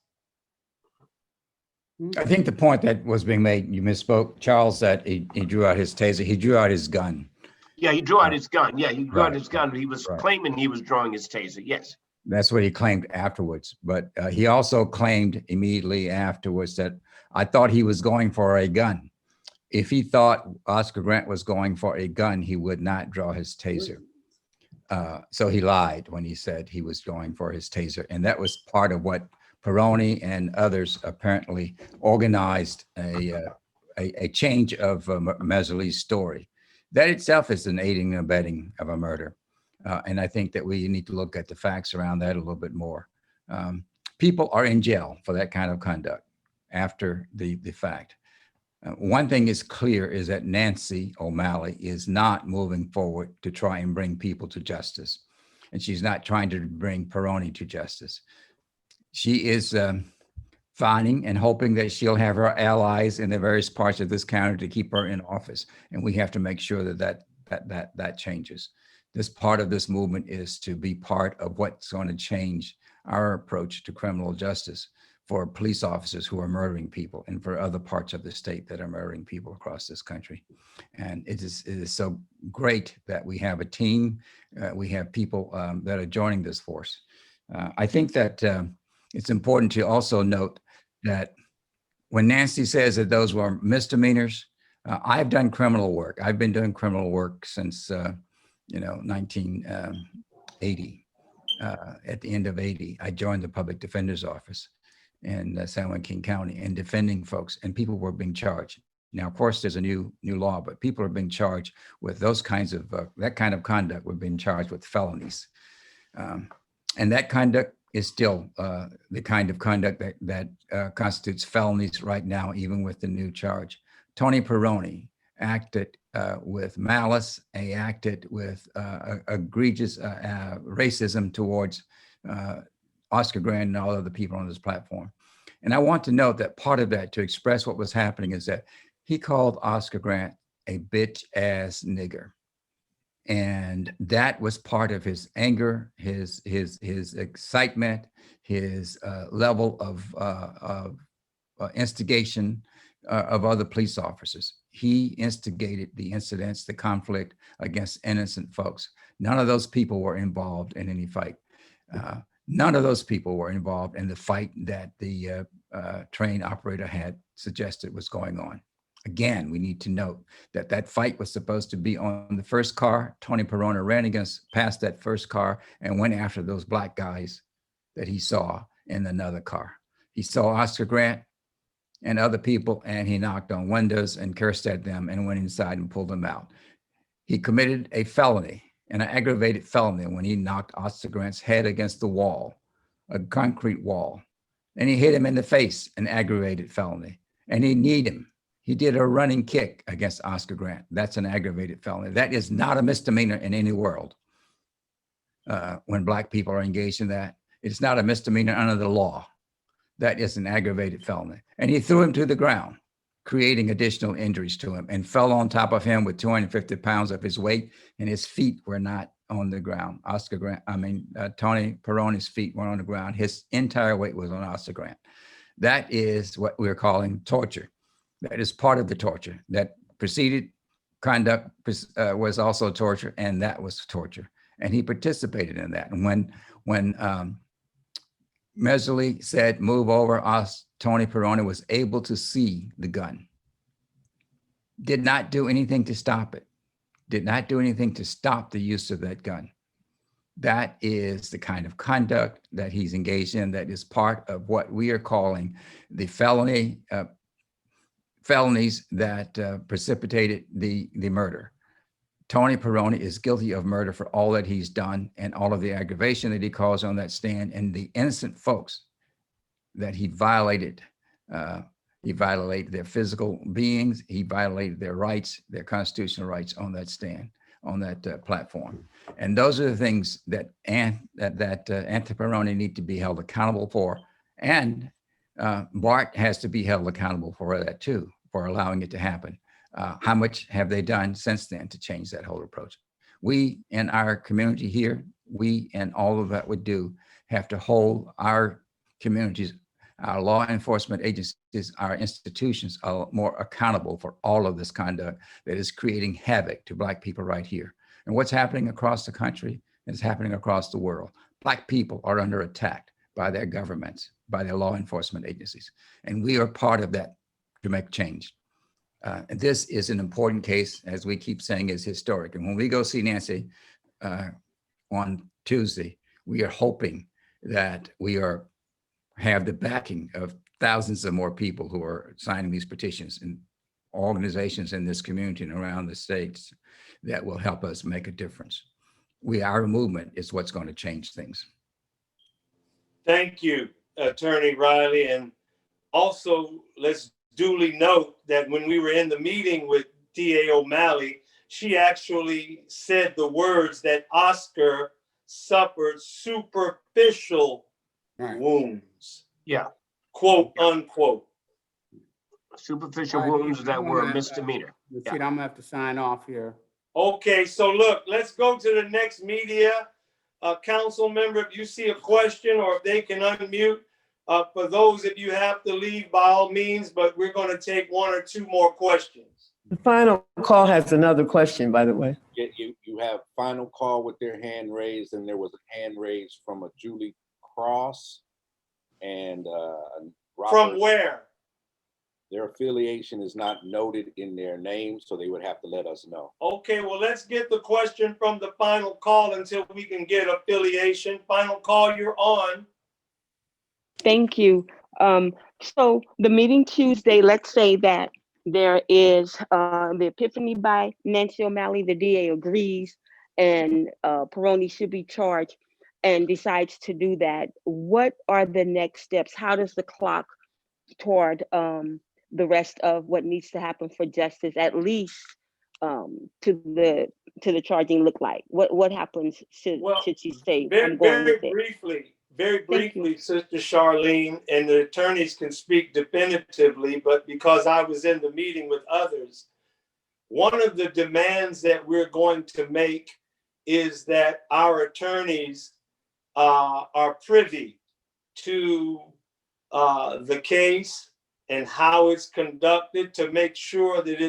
I think the point that was being made, you misspoke, Charles, that he drew out his taser. He drew out his gun. Yeah, he drew out his gun. Yeah, he drew out his gun. He was claiming he was drawing his taser. Yes. That's what he claimed afterwards. But he also claimed immediately afterwards that I thought he was going for a gun. If he thought Oscar Grant was going for a gun, he would not draw his taser. So he lied when he said he was going for his taser. And that was part of what PIRONE and others apparently organized a change of Mesley's story. That itself is an aiding and abetting of a murder. And I think that we need to look at the facts around that a little bit more. People are in jail for that kind of conduct after the fact. One thing is clear is that Nancy O'Malley is not moving forward to try and bring people to justice. And she's not trying to bring PIRONE to justice. She is finding and hoping that she'll have her allies in the various parts of this county to keep her in office. And we have to make sure that changes. This part of this movement is to be part of what's going to change our approach to criminal justice for police officers who are murdering people and for other parts of the state that are murdering people across this country. And it is so great that we have a team, we have people that are joining this force. I think that it's important to also note that when Nancy says that those were misdemeanors, I've done criminal work. I've been doing criminal work since 1980. At the end of 80, I joined the public defender's office in San Joaquin County and defending folks, and people were being charged. Now, of course, there's a new law, but people are being charged with those kinds of, that kind of conduct. We're being charged with felonies. And that conduct is still the kind of conduct that constitutes felonies right now, even with the new charge. Tony PIRONE acted with malice. He acted with egregious racism towards Oscar Grant and all other people on this platform. And I want to note that part of that, to express what was happening, is that he called Oscar Grant a bitch ass nigger. And that was part of his anger, his excitement, his level of instigation of other police officers. He instigated the incidents, the conflict against innocent folks. None of those people were involved in any fight. None of those people were involved in the fight that the train operator had suggested was going on. Again, we need to note that that fight was supposed to be on the first car. Tony PIRONE ran past that first car and went after those black guys that he saw in another car. He saw Oscar Grant and other people, and he knocked on windows and cursed at them and went inside and pulled them out. He committed a felony, an aggravated felony, when he knocked Oscar Grant's head against the wall, a concrete wall. And he hit him in the face, an aggravated felony. And he kneed him. He did a running kick against Oscar Grant. That's an aggravated felony. That is not a misdemeanor in any world. When Black people are engaged in that, it's not a misdemeanor under the law. That is an aggravated felony. And he threw him to the ground, creating additional injuries to him, and fell on top of him with 250 pounds of his weight, and his feet were not on the ground. Tony PIRONE's feet were on the ground. His entire weight was on Oscar Grant. That is what we're calling torture. That is part of the torture. That preceded conduct was also torture, and that was torture. And he participated in that. And when Mesley said, "Move over," Tony PIRONE was able to see the gun. Did not do anything to stop it. Did not do anything to stop the use of that gun. That is the kind of conduct that he's engaged in. That is part of what we are calling the felonies that precipitated the murder. Tony PIRONE is guilty of murder for all that he's done and all of the aggravation that he caused on that stand, and the innocent folks that he violated. He violated their physical beings. He violated their rights, their constitutional rights on that stand, on that platform. And those are the things that anti-PIRONE need to be held accountable for. And Bart has to be held accountable for that too, for allowing it to happen. How much have they done since then to change that whole approach? We in our community here, we and all of that would do have to hold our communities, our law enforcement agencies, our institutions are more accountable for all of this conduct that is creating havoc to Black people right here. And what's happening across the country is happening across the world. Black people are under attack by their governments, by their law enforcement agencies. And we are part of that to make change. And this is an important case, as we keep saying, is historic. And when we go see Nancy on Tuesday, we are hoping that we have the backing of thousands of more people who are signing these petitions and organizations in this community and around the states that will help us make a difference. Our movement is what's going to change things. Thank you, Attorney Riley. And also, let's duly note that when we were in the meeting with DA O'Malley, she actually said the words that Oscar suffered superficial wounds. Yeah. Quote, unquote. Superficial wounds that were a misdemeanor. I'm gonna have to sign off here. Okay, so look, let's go to the next media. Council member, if you see a question or if they can unmute, for those of you have to leave, by all means, but we're going to take one or two more questions. The final call has another question, by the way. You have final call with their hand raised, and there was a hand raised from a Julie Cross and Robert. From where? Their affiliation is not noted in their name, so they would have to let us know. Okay, well, let's get the question from the final call until we can get affiliation. Final call, you're on. Thank you. So the meeting Tuesday, let's say that there is the epiphany by Nancy O'Malley, the DA agrees, and PIRONE should be charged and decides to do that. What are the next steps? How does the clock toward the rest of what needs to happen for justice, at least to the charging, look like? What happens should she say? Very briefly, Sister Charlene, and the attorneys can speak definitively, but because I was in the meeting with others, one of the demands that we're going to make is that our attorneys are privy to the case and how it's conducted, to make sure that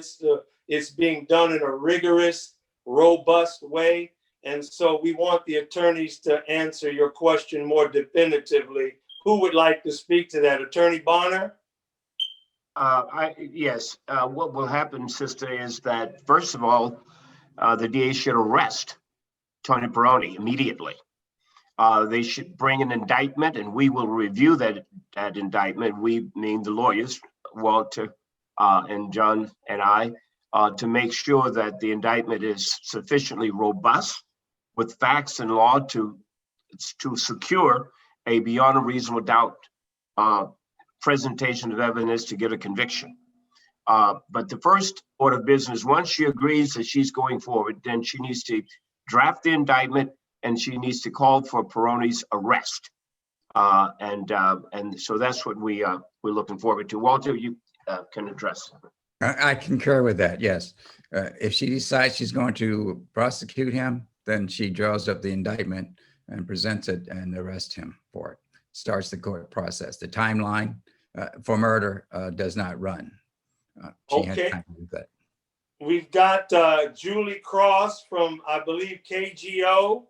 it's being done in a rigorous, robust way. And so we want the attorneys to answer your question more definitively. Who would like to speak to that? Attorney Bonner? Yes, what will happen, sister, is that first of all, the DA should arrest Tony PIRONE immediately. They should bring an indictment, and we will review that indictment. We mean the lawyers, Walter and John and I, to make sure that the indictment is sufficiently robust with facts and law to secure a beyond a reasonable doubt presentation of evidence to get a conviction. But the first order of business, once she agrees that she's going forward, then she needs to draft the indictment and she needs to call for PIRONE's arrest. And so that's what we're looking forward to. Walter, you can address. I concur with that, yes. If she decides she's going to prosecute him, then she draws up the indictment and presents it and arrests him for it. Starts the court process. The timeline for murder does not run. She has time to do that. We've got Julie Cross from, I believe, KGO,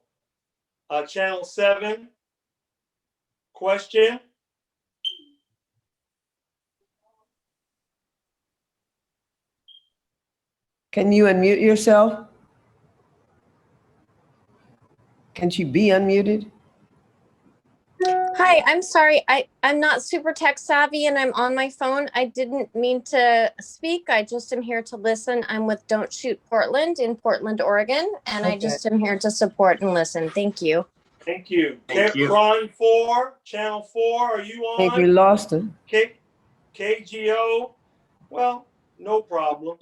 Channel 7. Question? Can you unmute yourself? Can't you be unmuted? Hi, I'm sorry. I'm not super tech savvy and I'm on my phone. I didn't mean to speak. I just am here to listen. I'm with Don't Shoot Portland in Portland, Oregon, and I just am here to support and listen. Thank you. Thank you. Thank you. Crime 4, Channel 4, are you on? I think we lost him. KGO? Well, no problem.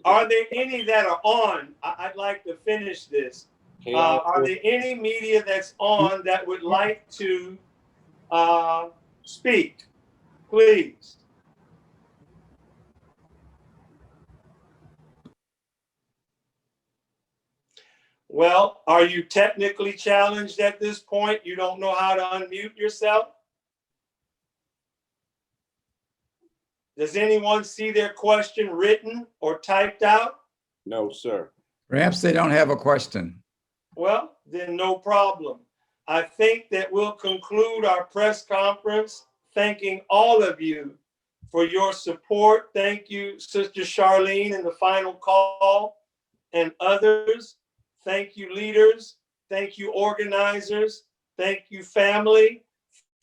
Are there any that are on? I'd like to finish this. Are there any media that's on that would like to speak? Please. Well, are you technically challenged at this point? You don't know how to unmute yourself? Does anyone see their question written or typed out? No, sir. Perhaps they don't have a question. Well, then no problem. I think that we'll conclude our press conference thanking all of you for your support. Thank you, Sister Charlene, in the final call, and others. Thank you, leaders. Thank you, organizers. Thank you, family.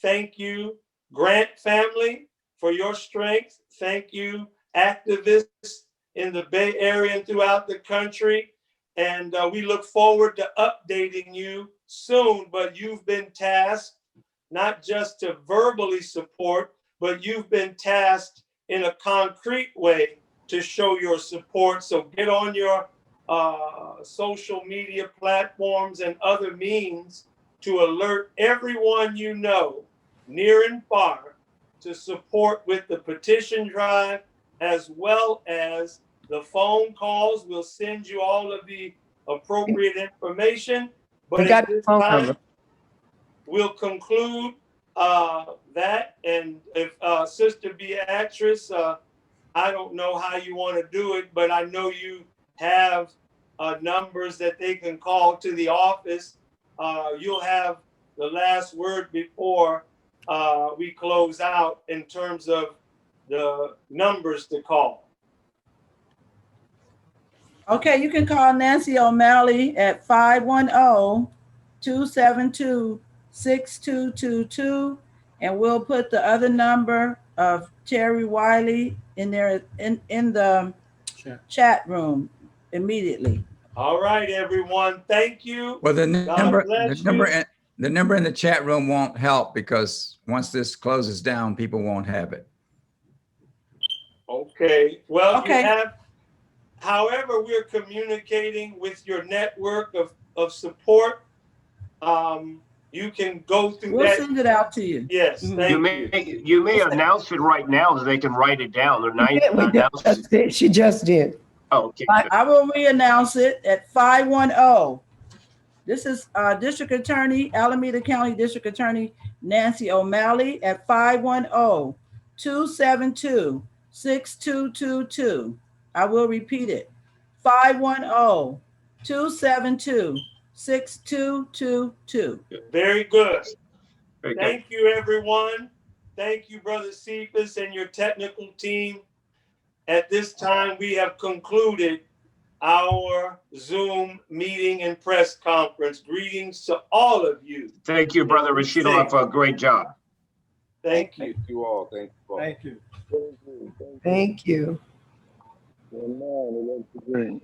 Thank you, Grant family, for your strength. Thank you, activists in the Bay Area and throughout the country. And we look forward to updating you soon, but you've been tasked not just to verbally support, but you've been tasked in a concrete way to show your support. So get on your social media platforms and other means to alert everyone you know, near and far, to support with the petition drive, as well as the phone calls. We'll send you all of the appropriate information. But at this time, we'll conclude that. And if Sister Beatrice, I don't know how you want to do it, but I know you have numbers that they can call to the office. You'll have the last word before we close out in terms of the numbers to call. Okay, you can call Nancy O'Malley at 510-272-6222, and we'll put the other number of Terry Wiley in there in the chat room immediately. All right, everyone. Thank you. Well, the number in the chat room won't help because once this closes down, people won't have it. Okay. Well, you have, however, we're communicating with your network of support. You can go through We'll that. send it out to you. Yes, thank You may announce it right now so they can write it down. She just did. Oh, okay. I will re-announce it at 510. This is District Attorney, Alameda County District Attorney Nancy O'Malley at 510-272-6222. I will repeat it. 510-272-6222. Very good. Very good. Thank you, everyone. Thank you, Brother Cephas and your technical team. At this time, we have concluded our Zoom meeting and press conference. Greetings to all of you. Thank you, Brother Rashidullah, for a great job. Thank you. Thank you all. Thank you all. Thank you. Thank you. Amen. It was great.